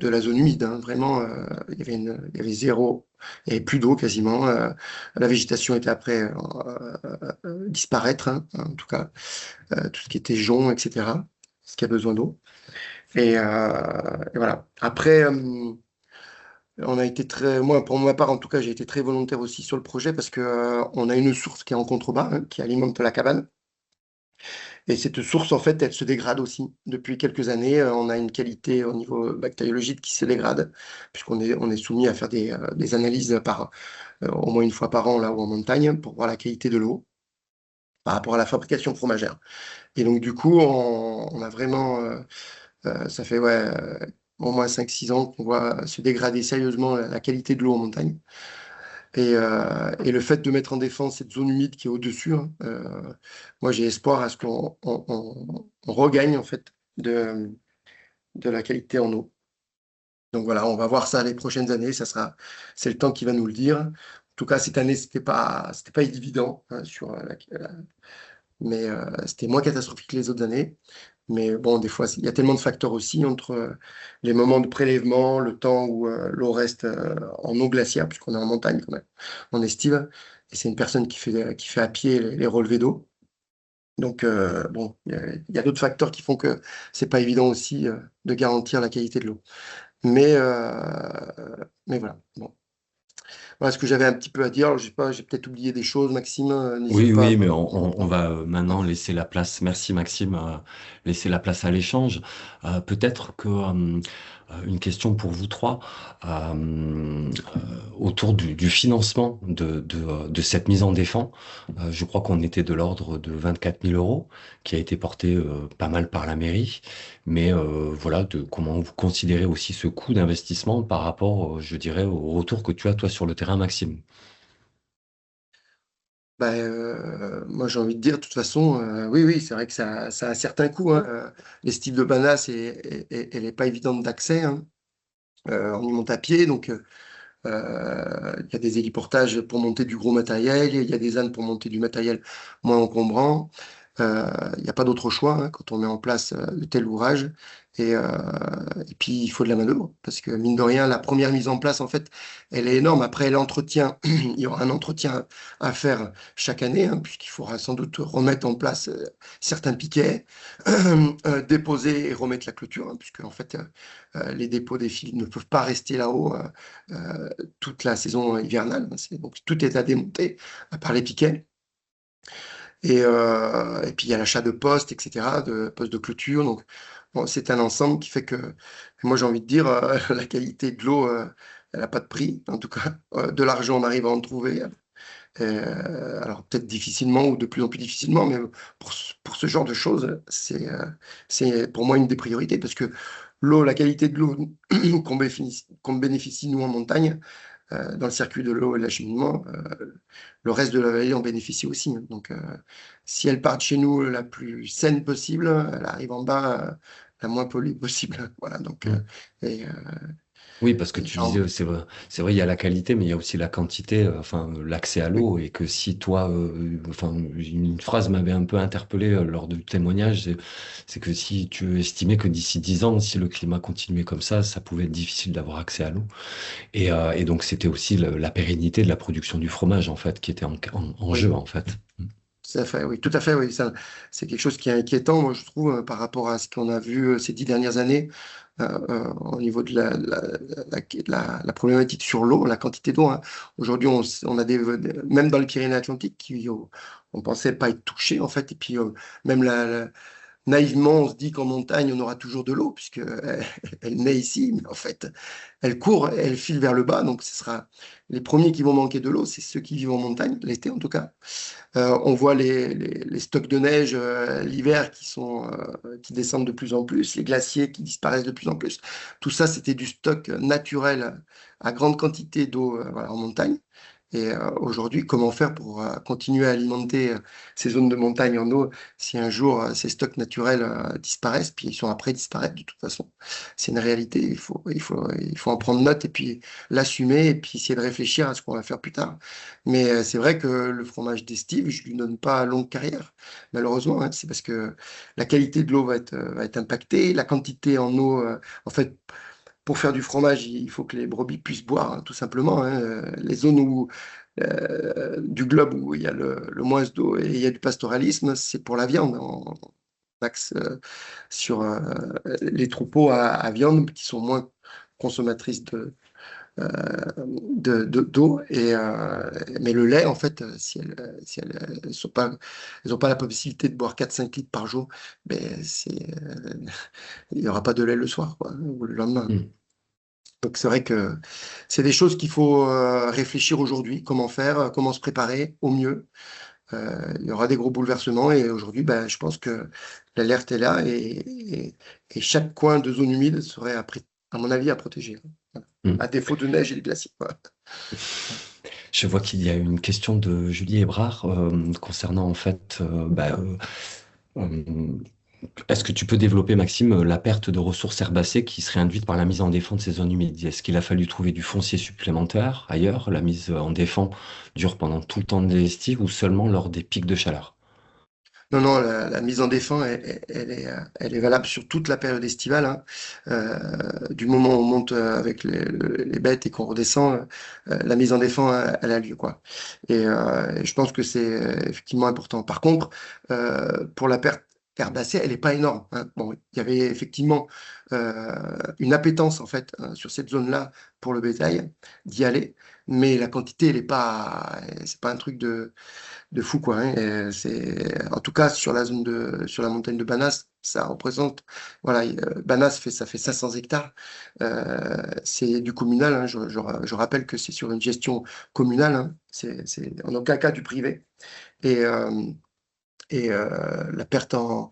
la zone humide, hein. Vraiment, il y avait zéro, il n'y avait plus d'eau quasiment. La végétation était après disparaître, hein, en tout cas, tout ce qui était jonc, etc., ce qui a besoin d'eau. Et voilà. Après, on a été moi, pour ma part, en tout cas, j'ai été très volontaire aussi sur le projet parce que on a une source qui est en contrebas, hein, qui alimente la cabane. Et cette source, en fait, elle se dégrade aussi. Depuis quelques années, on a une qualité au niveau bactériologique qui se dégrade, on est soumis à faire des analyses au moins une fois par an, là haut en montagne, pour voir la qualité de l'eau par rapport à la fabrication fromagère. Et donc, du coup, on a vraiment, ça fait ouais, au moins 5-6 ans qu'on voit se dégrader sérieusement la qualité de l'eau en montagne. Et le fait de mettre en défense cette zone humide qui est au-dessus, hein, moi j'ai espoir à ce qu'on regagne en fait de la qualité en eau. Donc voilà, on va voir ça les prochaines années, c'est le temps qui va nous le dire. En tout cas, cette année, c'était pas évident, hein, mais c'était moins catastrophique que les autres années. Mais bon, des fois, il y a tellement de facteurs aussi entre les moments de prélèvement, le temps où l'eau reste en eau glaciaire, puisqu'on est en montagne quand même, on estive, et c'est une personne qui fait à pied les relevés d'eau. Donc, bon, il y a d'autres facteurs qui font que c'est pas évident aussi de garantir la qualité de l'eau. Mais voilà. Bon. Voilà ce que j'avais un petit peu à dire. Alors, je sais pas, j'ai peut-être oublié des choses, Maxime, n'hésite Oui, pas. oui, mais on va maintenant laisser la place, merci Maxime, laisser la place à l'échange. Peut-être que une question pour vous trois autour du financement de cette mise en défense. Je crois qu'on était de l'ordre de 24 000 euros, qui a été porté pas mal par la mairie. Mais voilà, comment vous considérez aussi ce coût d'investissement par rapport, je dirais, au retour que tu as toi sur le terrain, Maxime. Bah, moi, j'ai envie de dire, de toute façon, oui, oui, c'est vrai que ça a un certain coût, hein. L'estive de Banat, elle n'est pas évidente d'accès, hein. On y monte à pied, donc il y a des héliportages pour monter du gros matériel, il y a des ânes pour monter du matériel moins encombrant. Il n'y a pas d'autre choix, hein, quand on met en place de tels ouvrages. Et puis, il faut de la main-d'œuvre, parce que mine de rien, la première mise en place, en fait, elle est énorme. Après, l'entretien, il y aura un entretien à faire chaque année, hein, puisqu'il faudra sans doute remettre en place certains piquets, déposer et remettre la clôture, hein, puisque en fait, les dépôts des fils ne peuvent pas rester là-haut toute la saison hivernale. Donc, tout est à démonter, à part les piquets. Et puis il y a l'achat de postes, etc., de postes de clôture. Donc bon, c'est un ensemble qui fait que, moi j'ai envie de dire, la qualité de l'eau, elle n'a pas de prix. En tout cas, de l'argent, on arrive à en trouver. Alors peut-être difficilement ou de plus en plus difficilement, mais pour ce genre de choses, c'est pour moi une des priorités parce que l'eau, la qualité de l'eau qu'on bénéficie nous en montagne, dans le circuit de l'eau et de l'acheminement, le reste de la vallée en bénéficie aussi, hein. Donc, si elle part de chez nous la plus saine possible, elle arrive en bas la moins polluée possible. Voilà, donc, et, Oui, parce que et tu en- disais, c'est vrai, il y a la qualité, mais il y a aussi la quantité, enfin, l'accès à oui, l'eau, et que si toi, enfin, une phrase m'avait un peu interpellé lors du témoignage, c'est que si tu estimais que d'ici 10 ans, si le climat continuait comme ça pouvait être difficile d'avoir accès à l'eau. Et donc, c'était aussi la pérennité de la production du fromage, en fait, qui était en jeu, oui. en fait. Tout à fait, oui, tout à fait, oui. Ça, c'est quelque chose qui est inquiétant, moi, je trouve, par rapport à ce qu'on a vu ces 10 dernières années, au niveau de la problématique sur l'eau, la quantité d'eau, hein. Aujourd'hui, on a même dans les Pyrénées-Atlantiques, on pensait pas être touché, en fait, et puis même naïvement, on se dit qu'en montagne, on aura toujours de l'eau, puisque elle naît ici, mais en fait, elle court, elle file vers le bas, donc ce sera les premiers qui vont manquer de l'eau, c'est ceux qui vivent en montagne, l'été en tout cas. On voit les stocks de neige l'hiver qui descendent de plus en plus, les glaciers qui disparaissent de plus en plus. Tout ça, c'était du stock naturel à grande quantité d'eau voilà, en montagne. Et aujourd'hui, comment faire pour continuer à alimenter ces zones de montagne en eau si un jour ces stocks naturels disparaissent, puis ils sont après disparaître de toute façon. C'est une réalité, il faut en prendre note et puis l'assumer et puis essayer de réfléchir à ce qu'on va faire plus tard. Mais c'est vrai que le fromage d'estive, je lui donne pas longue carrière, malheureusement. Hein. C'est parce que la qualité de l'eau va être impactée, la quantité en eau, en fait, pour faire du fromage, il faut que les brebis puissent boire, hein, tout simplement. Hein. Les zones du globe où il y a le moins d'eau et il y a du pastoralisme, c'est pour la viande. On axe sur les troupeaux à viande qui sont moins consommatrices euh, d'eau. Mais le lait, en fait, si elles sont pas, elles n'ont pas la possibilité de boire 4-5 litres par jour, ben, il n'y aura pas de lait le soir, quoi, ou le lendemain. Mm. Donc c'est vrai que c'est des choses qu'il faut réfléchir aujourd'hui, comment faire, comment se préparer au mieux. Il y aura des gros bouleversements et aujourd'hui, ben, je pense que l'alerte est là et chaque coin de zone humide serait, à mon avis, à protéger. Voilà. Mm. À défaut de neige et de glaciers. Voilà. Je vois qu'il y a une question de Julie Hébrard concernant en fait euh, est-ce que tu peux développer, Maxime, la perte de ressources herbacées qui serait induite par la mise en défend de ces zones humides? Est-ce qu'il a fallu trouver du foncier supplémentaire ailleurs? La mise en défend dure pendant tout le temps de l'estive ou seulement lors des pics de chaleur? Non, non, la mise en défend, elle est valable sur toute la période estivale. Hein. Du moment où on monte avec les bêtes et qu'on redescend, la mise en défend, elle a lieu, quoi. Et je pense que c'est effectivement important. Par contre, pour la perte herbacée, elle n'est pas énorme. Hein. Bon, il y avait effectivement une appétence, en fait, sur cette zone-là pour le bétail, d'y aller, mais la quantité, elle est pas, c'est pas un truc de fou, quoi. Hein. En tout cas, sur la montagne de Banas, ça représente, voilà, Banas ça fait 500 hectares. C'est du communal. Hein. Je rappelle que c'est sur une gestion communale. Hein. C'est en aucun cas du privé. Et, la perte non,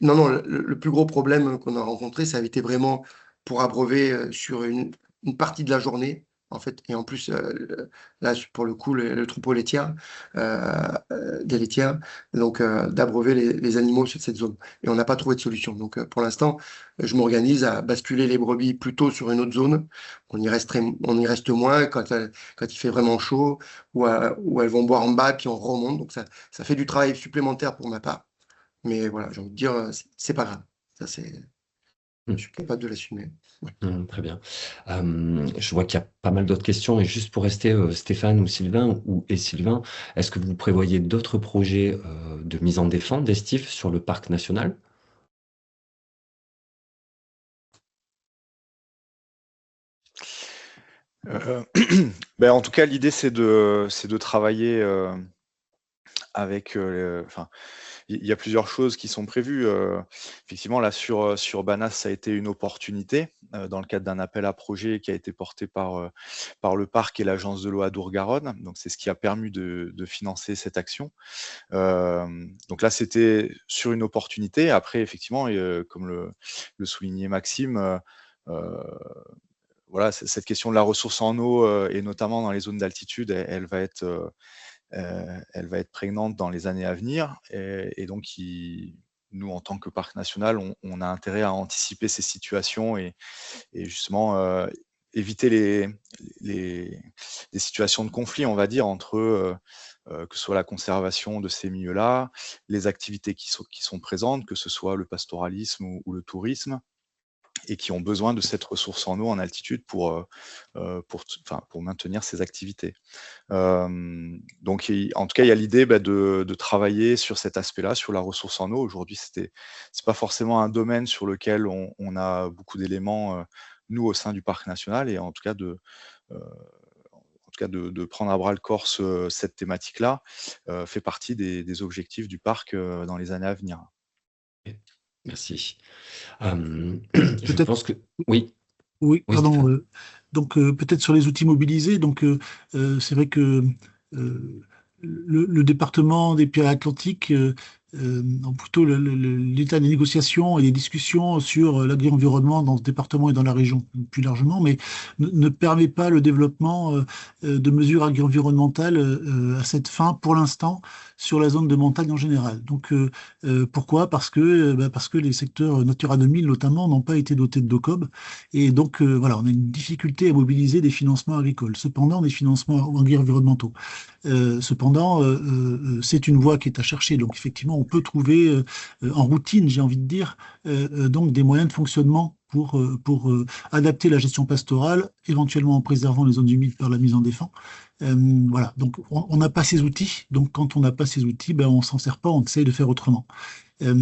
non, le plus gros problème qu'on a rencontré, ça a été vraiment pour abreuver sur une partie de la journée, en fait. Et en plus, là, pour le coup, le troupeau laitier, des laitières, donc d'abreuver les animaux sur cette zone. Et on n'a pas trouvé de solution. Donc, pour l'instant, je m'organise à basculer les brebis plutôt sur une autre zone. On y reste moins quand il fait vraiment chaud, où elles vont boire en bas, puis on remonte. Donc, ça fait du travail supplémentaire pour ma part. Mais voilà, j'ai envie de dire, c'est pas grave. Ça, je suis capable de l'assumer. Ouais. Très bien. Je vois qu'il y a pas mal d'autres questions. Et juste pour rester, Stéphane ou Sylvain, Sylvain, est-ce que vous prévoyez d'autres projets de mise en défense d'estif sur le parc national? Ben, en tout cas, l'idée, c'est de travailler avec... enfin, il y a plusieurs choses qui sont prévues. Effectivement, là, sur Banas, ça a été une opportunité dans le cadre d'un appel à projet qui a été porté par le parc et l'agence de l'eau Adour-Garonne. Donc, c'est ce qui a permis de financer cette action. Donc là, c'était sur une opportunité. Après, effectivement, comme le soulignait Maxime, voilà, cette question de la ressource en eau, et notamment dans les zones d'altitude, elle va être prégnante dans les années à venir. Et donc, nous, en tant que parc national, on a intérêt à anticiper ces situations et justement éviter les situations de conflit, on va dire, entre que ce soit la conservation de ces milieux-là, les activités qui sont présentes, que ce soit le pastoralisme ou le tourisme, et qui ont besoin de cette ressource en eau en altitude pour maintenir ces activités. Donc, en tout cas, il y a l'idée de travailler sur cet aspect-là, sur la ressource en eau. Aujourd'hui, c'est pas forcément un domaine sur lequel on a beaucoup d'éléments, nous, au sein du parc national, et en tout cas de prendre à bras le corps cette thématique-là fait partie des objectifs du parc dans les années à venir. Merci. Je Peut-être, pense que oui, oui, oui, pardon. Stéphane. Donc peut-être sur les outils mobilisés. Donc c'est vrai que euh, le département des Pyrénées-Atlantiques, ou plutôt l'état des négociations et des discussions sur l'agri-environnement dans ce département et dans la région plus largement, mais ne permet pas le développement de mesures agri-environnementales à cette fin pour l'instant sur la zone de montagne en général. Donc pourquoi? Parce que les secteurs Natura 2000 notamment n'ont pas été dotés de DOCOB et donc, voilà, on a une difficulté à mobiliser des financements agricoles, cependant des financements environnementaux. C'est une voie qui est à chercher. Donc, effectivement, on peut trouver en routine, j'ai envie de dire, donc des moyens de fonctionnement pour adapter la gestion pastorale, éventuellement en préservant les zones humides par la mise en défense. Voilà, donc on n'a pas ces outils. Donc, quand on n'a pas ces outils, ben, on s'en sert pas, on essaye de faire autrement. Euh,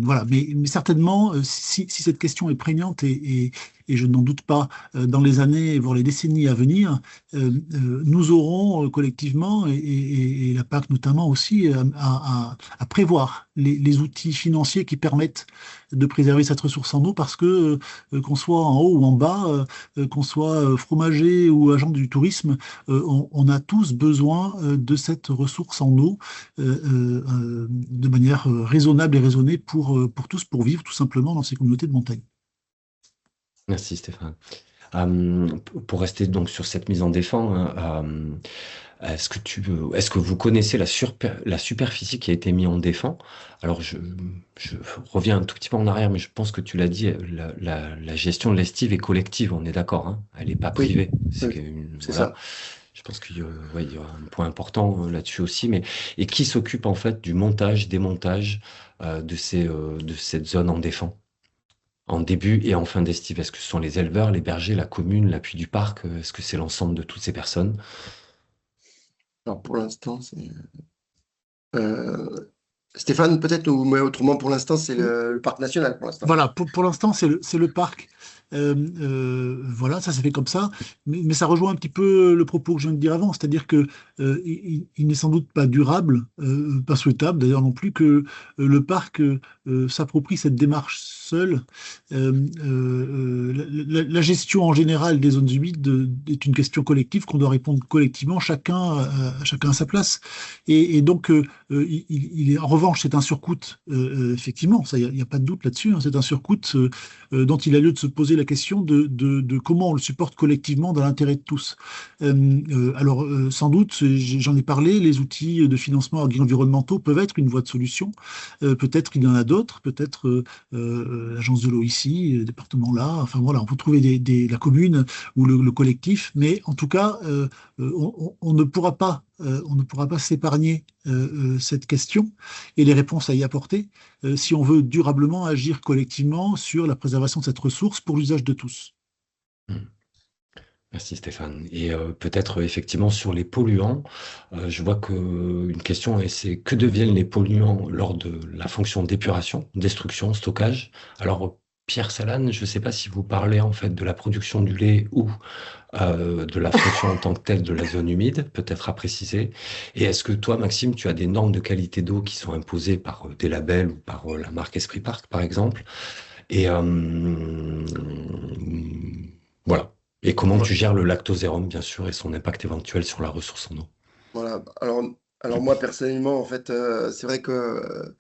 voilà, mais certainement, si cette question est prégnante et je n'en doute pas, dans les années, voire les décennies à venir, nous aurons collectivement, et la PAC notamment aussi, à prévoir les outils financiers qui permettent de préserver cette ressource en eau parce que qu'on soit en haut ou en bas, qu'on soit fromager ou agent du tourisme, on a tous besoin de cette ressource en eau de manière raisonnable et raisonnée pour tous, pour vivre tout simplement dans ces communautés de montagne. Merci Stéphane. Pour rester donc sur cette mise en défense, hein, est-ce que vous connaissez la superficie qui a été mise en défense? Alors je reviens un tout petit peu en arrière, mais je pense que tu l'as dit, la gestion de l'estive est collective, on est d'accord, hein? Elle n'est pas Oui, privée. oui, c'est Voilà. ça. Je pense qu'il ouais, il y aura un point important là-dessus aussi, mais et qui s'occupe en fait du montage, démontage de cette zone en défense? En début et en fin d'estive, est-ce que ce sont les éleveurs, les bergers, la commune, l'appui du parc? Est-ce que c'est l'ensemble de toutes ces personnes? Alors pour l'instant, c'est Stéphane, peut-être, ou mais autrement, pour l'instant, c'est le parc national pour l'instant. Voilà, pour l'instant, c'est le parc. Voilà, ça s'est fait comme ça. Mais ça rejoint un petit peu le propos que je viens de dire avant, c'est-à-dire que il n'est sans doute pas durable, pas souhaitable d'ailleurs non plus, que le parc s'approprie cette démarche seule. La gestion en général des zones humides est une question collective qu'on doit répondre collectivement, chacun à sa place. Et donc, en revanche, c'est un surcoût, effectivement, ça, il n'y a pas de doute là-dessus, hein, c'est un surcoût dont il a lieu de se poser la question de comment on le supporte collectivement dans l'intérêt de tous. Alors, sans doute, j'en ai parlé, les outils de financement environnementaux peuvent être une voie de solution. Peut-être qu'il y en a d'autres, peut-être l'agence de l'eau ici, le département là, enfin voilà, on peut trouver la commune ou le collectif, mais en tout cas, on ne pourra pas on ne pourra pas s'épargner cette question et les réponses à y apporter si on veut durablement agir collectivement sur la préservation de cette ressource pour l'usage de tous. Hmm. Merci Stéphane. Et peut-être effectivement sur les polluants, je vois que une question et c'est que deviennent les polluants lors de la fonction d'épuration, destruction, stockage? Alors Pierre Salane, je ne sais pas si vous parlez en fait de la production du lait ou de la fonction en tant que telle de la zone humide, peut-être à préciser. Et est-ce que toi, Maxime, tu as des normes de qualité d'eau qui sont imposées par des labels ou par la marque Esprit Park, par exemple? Et voilà. Et comment tu gères le lactosérum, bien sûr, et son impact éventuel sur la ressource en eau? Voilà. Alors moi, personnellement, en fait, c'est vrai que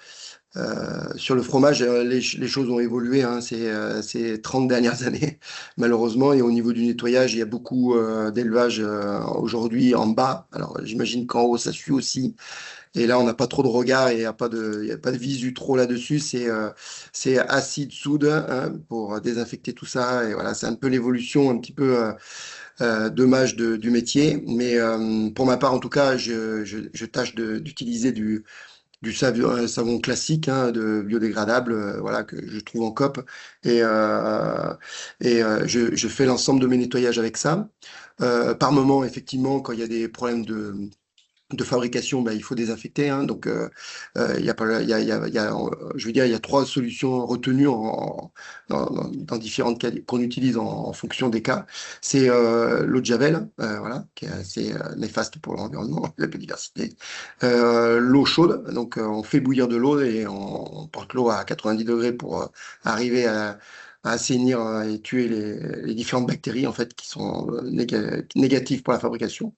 sur le fromage, les choses ont évolué hein, ces 30 dernières années, malheureusement. Et au niveau du nettoyage, il y a beaucoup d'élevage aujourd'hui en bas. Alors j'imagine qu'en haut, ça suit aussi. Et là, on n'a pas trop de regard et il y a pas de visu trop là-dessus. C'est acide soude hein, pour désinfecter tout ça. Et voilà, c'est un peu l'évolution un petit peu dommage du métier. Mais pour ma part, en tout cas, je tâche d'utiliser du savon classique hein, de biodégradable, voilà, que je trouve en coop. Je fais l'ensemble de mes nettoyages avec ça. Par moment, effectivement, quand il y a des problèmes de fabrication, il faut désinfecter, hein. Donc, il y a pas, je veux dire, il y a 3 solutions retenues dans différentes qu'on utilise en fonction des cas. C'est l'eau de Javel, voilà, qui est assez néfaste pour l'environnement, la biodiversité. L'eau chaude, donc on fait bouillir de l'eau et on porte l'eau à 90 degrés pour arriver à assainir et tuer les différentes bactéries en fait qui sont négatives pour la fabrication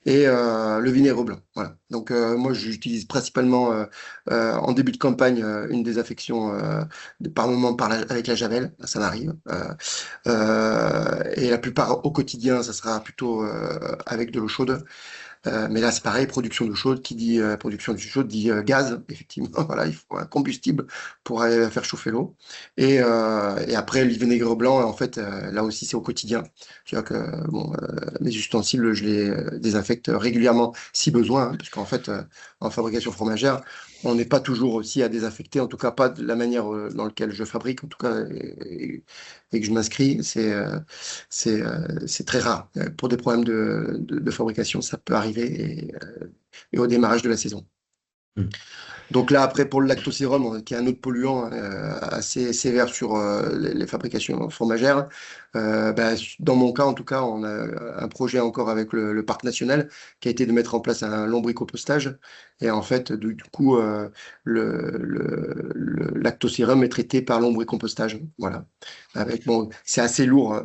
et le vinaigre blanc. Voilà. Donc moi j'utilise principalement en début de campagne une désinfection par moment avec la javel, ça m'arrive. Et la plupart au quotidien, ça sera plutôt avec de l'eau chaude. Mais là, c'est pareil, production d'eau chaude, qui dit production d'eau chaude dit gaz, effectivement. Voilà, il faut un combustible pour aller faire chauffer l'eau. Et après, le vinaigre blanc, en fait, là aussi, c'est au quotidien. C'est-à-dire que bon, mes ustensiles, je les désinfecte régulièrement si besoin, hein, parce qu'en fait, en fabrication fromagère, on n'est pas toujours aussi à désinfecter, en tout cas pas de la manière dans laquelle je fabrique, en tout cas, et que je m'inscris, c'est très rare. Pour des problèmes de fabrication, ça peut arriver et au démarrage de la saison. Mm. Donc là, après, pour le lactosérum, qui est un autre polluant assez sévère sur les fabrications fromagères, dans mon cas, en tout cas, on a un projet encore avec le parc national qui a été de mettre en place un lombricompostage. Et en fait, du coup, le lactosérum est traité par lombricompostage. Voilà. Bon, c'est assez lourd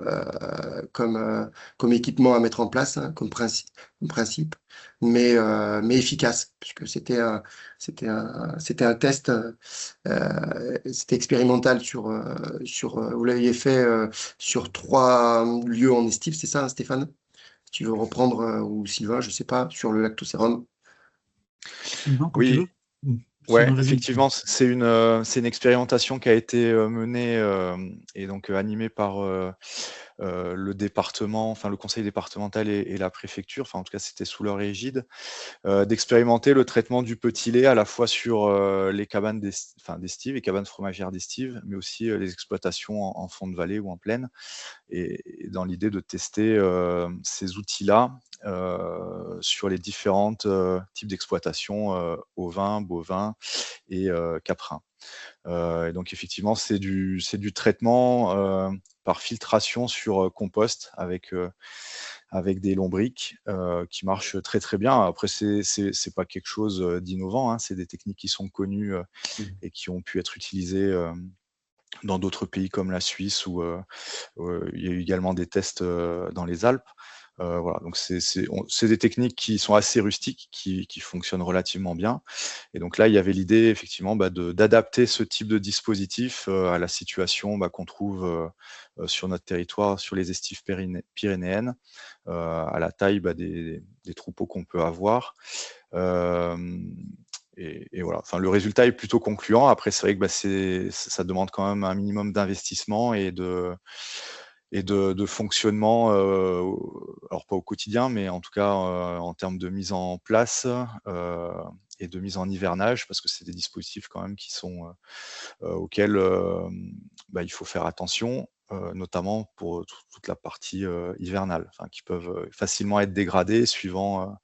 comme équipement à mettre en place, hein, comme principe, mais efficace, puisque c'était un test, c'était expérimental vous l'aviez fait sur 3 lieux en estive, c'est ça, hein, Stéphane? Si tu veux reprendre, ou Sylvain, je sais pas, sur le lactosérum. Sylvain, quand tu Oui, veux. ouais, Sylvain, vas-y. effectivement, c'est une expérimentation qui a été menée et donc animée par le département, enfin le conseil départemental et la préfecture, enfin en tout cas c'était sous leur égide, d'expérimenter le traitement du petit lait à la fois sur les cabanes d'estive, les cabanes fromagères d'estive, mais aussi les exploitations en fond de vallée ou en plaine, et dans l'idée de tester ces outils-là sur les différentes types d'exploitation ovins, bovins et caprins. Et donc effectivement, c'est du traitement par filtration sur compost avec des lombrics qui marchent très très bien. Après, c'est pas quelque chose d'innovant, hein. C'est des techniques qui sont connues et qui ont pu être utilisées dans d'autres pays comme la Suisse, où il y a eu également des tests dans les Alpes. Voilà, donc c'est des techniques qui sont assez rustiques, qui fonctionnent relativement bien. Et donc là, il y avait l'idée effectivement d'adapter ce type de dispositif à la situation qu'on trouve sur notre territoire, sur les estives pyrénéennes, à la taille des troupeaux qu'on peut avoir. Et voilà, enfin, le résultat est plutôt concluant. Après, c'est vrai que ça demande quand même un minimum d'investissement et de fonctionnement, alors pas au quotidien, mais en tout cas en termes de mise en place et de mise en hivernage, parce que c'est des dispositifs quand même qui sont auxquels il faut faire attention, notamment pour toute la partie hivernale, enfin, qui peuvent facilement être dégradés suivant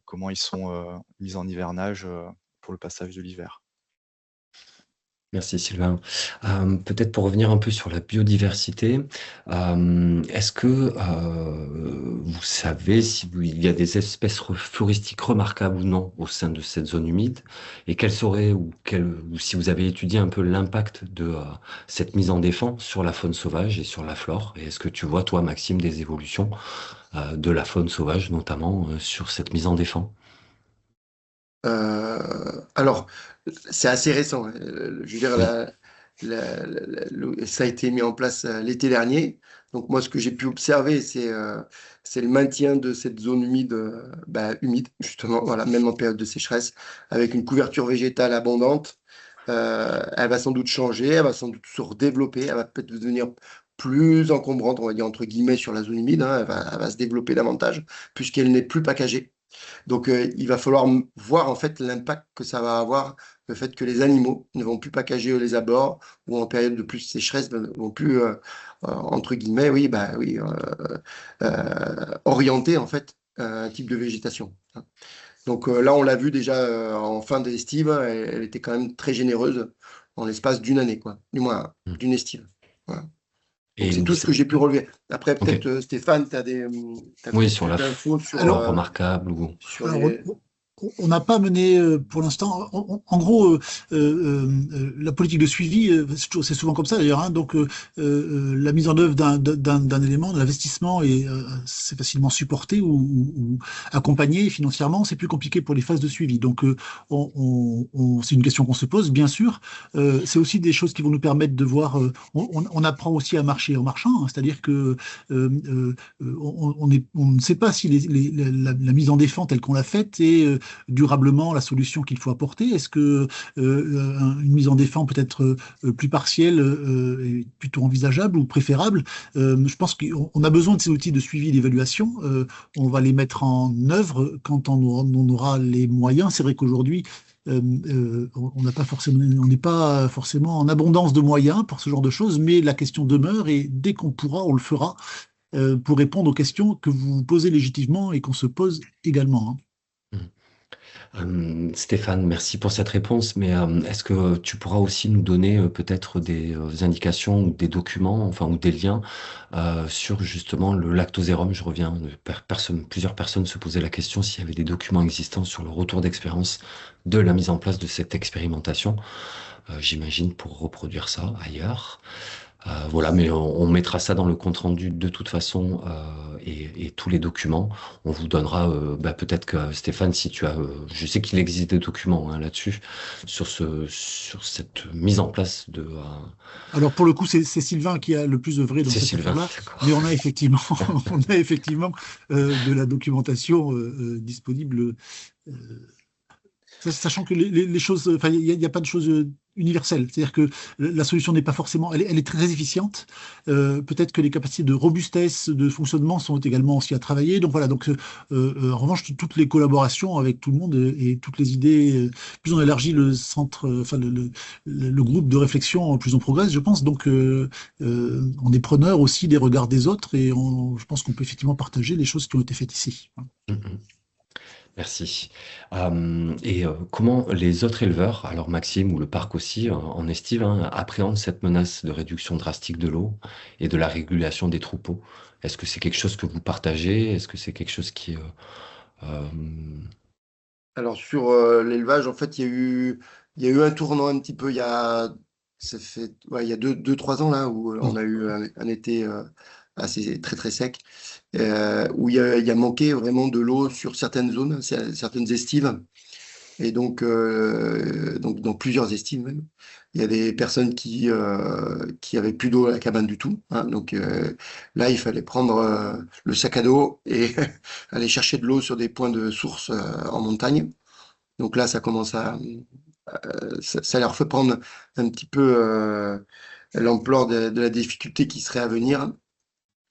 comment ils sont mis en hivernage pour le passage de l'hiver. Merci Sylvain. Peut-être pour revenir un peu sur la biodiversité, est-ce que vous savez il y a des espèces floristiques remarquables ou non au sein de cette zone humide, et quel serait ou si vous avez étudié un peu l'impact de cette mise en défense sur la faune sauvage et sur la flore, et est-ce que tu vois, toi, Maxime, des évolutions de la faune sauvage, notamment sur cette mise en défense? Alors, c'est assez récent, hein. Je veux dire, Oui. ça a été mis en place l'été dernier. Donc moi, ce que j'ai pu observer, c'est le maintien de cette zone humide, humide, justement, voilà, même en période de sécheresse, avec une couverture végétale abondante. Elle va sans doute changer, elle va sans doute se redévelopper, elle va peut-être devenir plus encombrante, on va dire entre guillemets, sur la zone humide, hein. Elle va se développer davantage, puisqu'elle n'est plus packagée. Donc, il va falloir voir en fait l'impact que ça va avoir, le fait que les animaux ne vont plus packager les abords ou en période de plus sécheresse ne vont plus, entre guillemets, oui, orienter en fait un type de végétation. Donc là, on l'a vu déjà en fin d'estive, elle était quand même très généreuse en l'espace d'une année, quoi. Du moins, Mm. d'une estive. Voilà. Donc Et c'est vous, tout ce que j'ai pu relever. Après, ok. peut-être Stéphane, tu as Oui, peut-être sur plus d'infos Alors, remarquable ou. sur Alors, les. on n'a pas mené pour l'instant. En gros, la politique de suivi, c'est souvent comme ça d'ailleurs. Hein, donc, la mise en œuvre d'un élément, de l'investissement, et c'est facilement supporté ou accompagné financièrement. C'est plus compliqué pour les phases de suivi. Donc, c'est une question qu'on se pose, bien sûr. C'est aussi des choses qui vont nous permettre de voir. On apprend aussi à marcher en marchant, hein, c'est-à-dire que on ne sait pas si la mise en défense telle qu'on l'a faite est durablement la solution qu'il faut apporter. Est-ce que une mise en défense peut être plus partielle est plutôt envisageable ou préférable? Je pense qu'on a besoin de ces outils de suivi et d'évaluation. On va les mettre en œuvre quand on aura les moyens. C'est vrai qu'aujourd'hui, on n'a pas forcément, on n'est pas forcément en abondance de moyens pour ce genre de choses, mais la question demeure et dès qu'on pourra, on le fera pour répondre aux questions que vous posez légitimement et qu'on se pose également. Hein. Mm. Stéphane, merci pour cette réponse, mais est-ce que tu pourras aussi nous donner peut-être des indications ou des documents, enfin, ou des liens sur justement le lactosérum? Je reviens, plusieurs personnes se posaient la question s'il y avait des documents existants sur le retour d'expérience de la mise en place de cette expérimentation, j'imagine pour reproduire ça ailleurs. Voilà, mais on mettra ça dans le compte rendu de toute façon et tous les documents. On vous donnera, peut-être que Stéphane, si tu as, je sais qu'il existe des documents hein, là-dessus sur cette mise en place de. Alors pour le coup, c'est Sylvain qui a le plus œuvré dans C'est cette Sylvain, affaire-là, d'accord. mais on a effectivement, on a effectivement de la documentation disponible. euh, Sachant que les choses, enfin, il y a pas de choses universelles. C'est-à-dire que la solution n'est pas forcément, elle est très efficiente. Peut-être que les capacités de robustesse, de fonctionnement sont également aussi à travailler. Donc voilà. Donc en revanche, toutes les collaborations avec tout le monde et toutes les idées, plus on élargit le centre, enfin le groupe de réflexion, plus on progresse, je pense. Donc on est preneur aussi des regards des autres et je pense qu'on peut effectivement partager les choses qui ont été faites ici. Mm, mm. Merci. Et comment les autres éleveurs, alors Maxime ou le parc aussi, en estive, hein, appréhendent cette menace de réduction drastique de l'eau et de la régulation des troupeaux? Est-ce que c'est quelque chose que vous partagez? Est-ce que c'est quelque chose qui... euh, Alors sur l'élevage, en fait, il y a eu un tournant un petit peu ça fait, ouais, il y a 3 ans là où on a eu un été assez très très sec, où il y a manqué vraiment de l'eau sur certaines zones, certaines estives. Et donc dans plusieurs estimes même. Il y a des personnes qui avaient plus d'eau à la cabane du tout. Hein. Donc là, il fallait prendre le sac à dos et aller chercher de l'eau sur des points de source en montagne. Donc là, ça leur fait prendre un petit peu l'ampleur de la difficulté qui serait à venir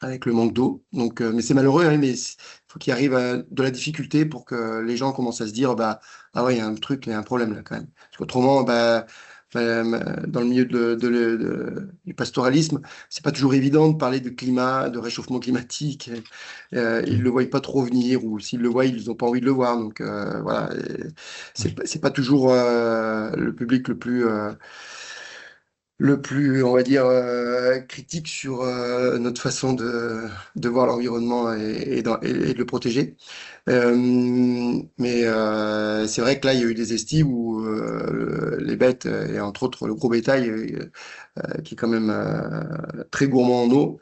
avec le manque d'eau. Donc, mais c'est malheureux, hein, mais il faut qu'il arrive à de la difficulté pour que les gens commencent à se dire, bah, ah ouais, il y a un truc, il y a un problème là quand même. Parce qu'autrement, dans le milieu du pastoralisme, c'est pas toujours évident de parler de climat, de réchauffement climatique. Ils le voient pas trop venir, ou s'ils le voient, ils n'ont pas envie de le voir. Donc voilà, et oui. c'est pas toujours le public le plus, on va dire, critique sur notre façon de voir l'environnement et de le protéger. Mais c'est vrai que là, il y a eu des estives où les bêtes, et entre autres le gros bétail, qui est quand même très gourmand en eau,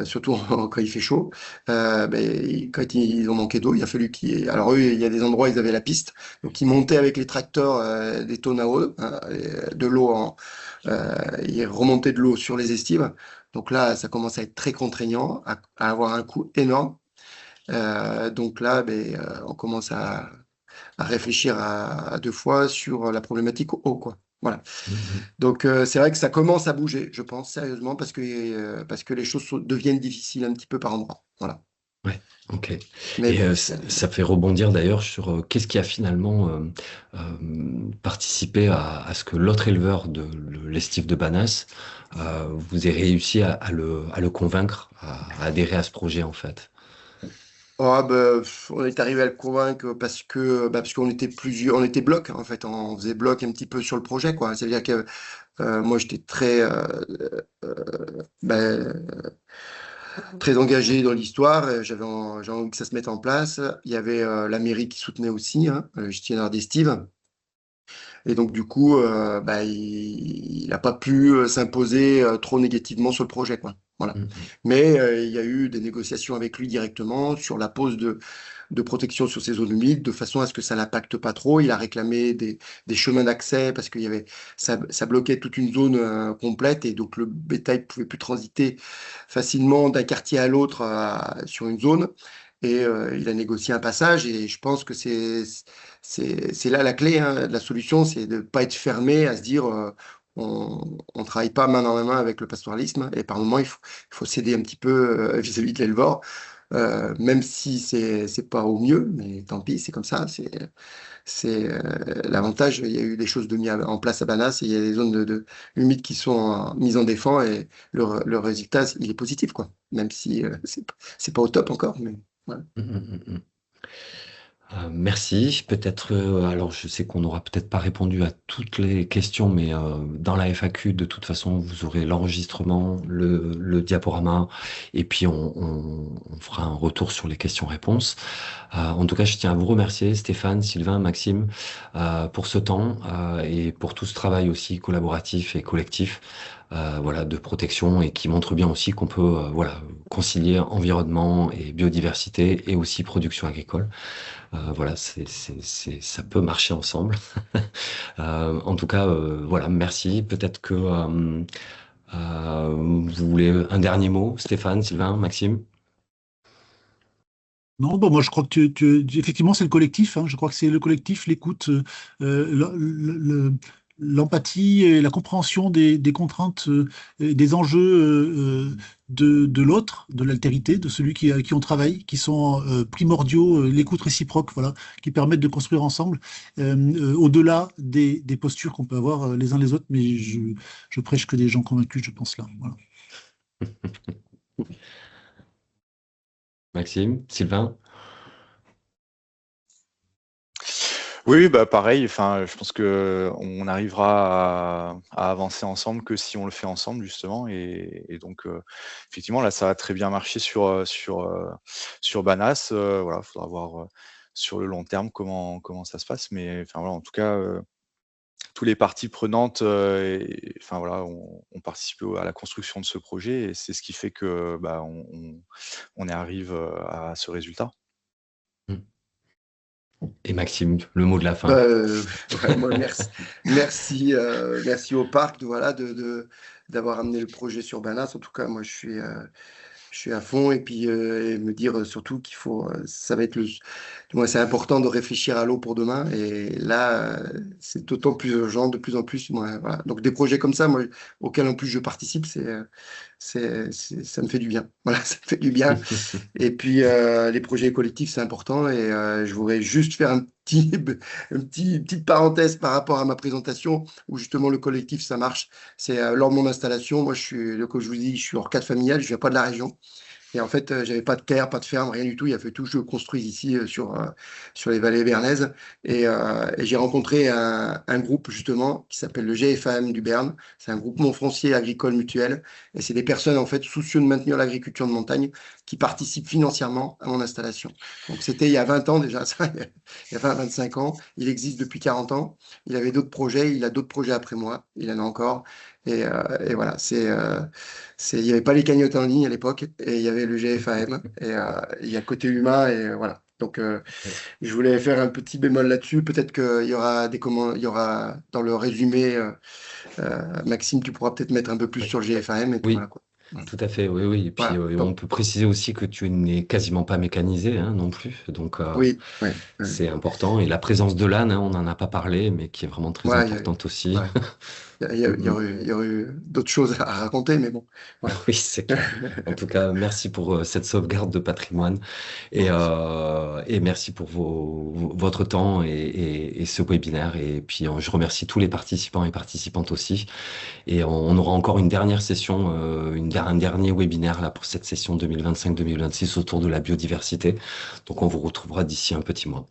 surtout quand il fait chaud, quand ils ont manqué d'eau, il a fallu qu'ils... Alors eux, il y a des endroits où ils avaient la piste, donc ils montaient avec les tracteurs des tonnes à eau, hein, de l'eau ils remontaient de l'eau sur les estives. Donc là, ça commence à être très contraignant, à avoir un coût énorme. Donc là, on commence à réfléchir à deux fois sur la problématique eau, quoi. Voilà. Mhm. Donc c'est vrai que ça commence à bouger, je pense, sérieusement, parce que les choses deviennent difficiles un petit peu par endroits. Voilà. Ouais, ok. Mais Et bon, ça fait rebondir d'ailleurs sur qu'est-ce qui a finalement participé à ce que l'autre éleveur de l'estive de Banas vous ait réussi à le convaincre à adhérer à ce projet en fait. Ah, bah, on est arrivé à le convaincre parce qu'on était plusieurs, on était bloc en fait, on faisait bloc un petit peu sur le projet quoi. C'est-à-dire que moi j'étais euh, ben, très engagé dans l'histoire, j'avais envie que ça se mette en place. Il y avait la mairie qui soutenait aussi, hein, gestionnaire des Steve. Et donc, du coup, il n'a pas pu s'imposer trop négativement sur le projet, quoi. Voilà. Mhm. Mais il y a eu des négociations avec lui directement sur la pose de protection sur ces zones humides, de façon à ce que ça n'impacte pas trop. Il a réclamé des chemins d'accès parce qu'il y avait, ça bloquait toute une zone complète et donc le bétail ne pouvait plus transiter facilement d'un quartier à l'autre sur une zone. Et il a négocié un passage et je pense que c'est là la clé, hein, de la solution, c'est de ne pas être fermé à se dire on ne travaille pas main dans la main avec le pastoralisme et par moment il faut céder un petit peu vis-à-vis de l'éleveur, même si c'est pas au mieux, mais tant pis, c'est comme ça. C'est l'avantage. Il y a eu des choses de mis en place à Banas et il y a des zones humides qui sont mises en défense et le résultat il est positif quoi. Même si c'est pas au top encore, mais voilà. Mhm, mhm. Merci. Peut-être, alors je sais qu'on n'aura peut-être pas répondu à toutes les questions, mais dans la FAQ, de toute façon, vous aurez l'enregistrement, le diaporama, et puis on fera un retour sur les questions-réponses. En tout cas, je tiens à vous remercier, Stéphane, Sylvain, Maxime, pour ce temps et pour tout ce travail aussi collaboratif et collectif, voilà, de protection et qui montre bien aussi qu'on peut, voilà, concilier environnement et biodiversité et aussi production agricole. Voilà, ça peut marcher ensemble. En tout cas, voilà, merci. Peut-être que vous voulez un dernier mot, Stéphane, Sylvain, Maxime? Non, bon, moi je crois que effectivement c'est le collectif, hein. Je crois que c'est le collectif, l'écoute, l'empathie et la compréhension des contraintes, et des enjeux de l'autre, de l'altérité, de celui avec qui on travaille, qui sont primordiaux, l'écoute réciproque, voilà, qui permettent de construire ensemble, au-delà des postures qu'on peut avoir les uns les autres. Mais je prêche que des gens convaincus, je pense là. Voilà. Maxime, Sylvain? Oui, bah pareil. Enfin, je pense que on arrivera à avancer ensemble que si on le fait ensemble justement. Et donc, effectivement, là, ça a très bien marché sur Banas. Voilà, faudra voir sur le long terme comment ça se passe. Mais enfin voilà, en tout cas, tous les parties prenantes, enfin voilà, ont participé à la construction de ce projet et c'est ce qui fait que bah, on y arrive à ce résultat. Et Maxime, le mot de la Bah, fin. ouais, moi, merci au parc voilà, d'avoir amené le projet sur Banas. En tout cas, moi, je suis à fond et puis et me dire surtout qu'il faut, ça va être moi, c'est important de réfléchir à l'eau pour demain et là, c'est d'autant plus urgent, de plus en plus. Moi, voilà. Donc des projets comme ça, moi, auxquels en plus je participe, ça me fait du bien. Voilà, ça me fait du bien. Et puis, les projets collectifs, c'est important. Et je voudrais juste faire une petite parenthèse par rapport à ma présentation, où justement le collectif, ça marche. C'est lors de mon installation. Moi, comme je vous dis, je suis hors cadre familial, je viens pas de la région. Et en fait, j'avais pas de terre, pas de ferme, rien du tout. Il a fait tout que je construise ici sur les vallées bernaises. Et j'ai rencontré un groupe justement qui s'appelle le GFAM du Berne. C'est un groupement foncier agricole mutuel. Et c'est des personnes en fait soucieux de maintenir l'agriculture de montagne qui participent financièrement à mon installation. Donc c'était il y a 20 ans déjà, ça, il y a 25 ans. Il existe depuis 40 ans. Il avait d'autres projets, il a d'autres projets après moi. Il en a encore. Et voilà, il n'y avait pas les cagnottes en ligne à l'époque et il y avait le GFAM et il y a côté humain et voilà. Donc je voulais faire un petit bémol là-dessus. Peut-être qu'il y aura il y aura dans le résumé, Maxime, tu pourras peut-être mettre un peu plus Oui. sur le GFAM et puis voilà Oui, quoi. Voilà. tout à fait, oui, oui. Et puis Voilà. on Donc, peut préciser aussi que tu n'es quasiment pas mécanisé hein, non plus. Donc oui, oui, oui. c'est important. Et la présence de l'âne, hein, on n'en a pas parlé, mais qui est vraiment très Voilà, importante aussi. ouais. Mm, Il y aurait eu d'autres choses à raconter, mais bon, voilà. oui, c'est clair. En tout cas, merci pour cette sauvegarde de patrimoine et merci pour votre temps et ce webinaire. Et puis, je remercie tous les participants et participantes aussi. Et on aura encore une dernière session, une dernière faire un dernier webinaire là pour cette session 2025-2026 autour de la biodiversité. Donc, on vous retrouvera d'ici un petit mois.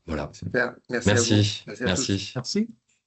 Voilà. Super. Merci à vous. Merci. Merci à tous. Merci. Merci.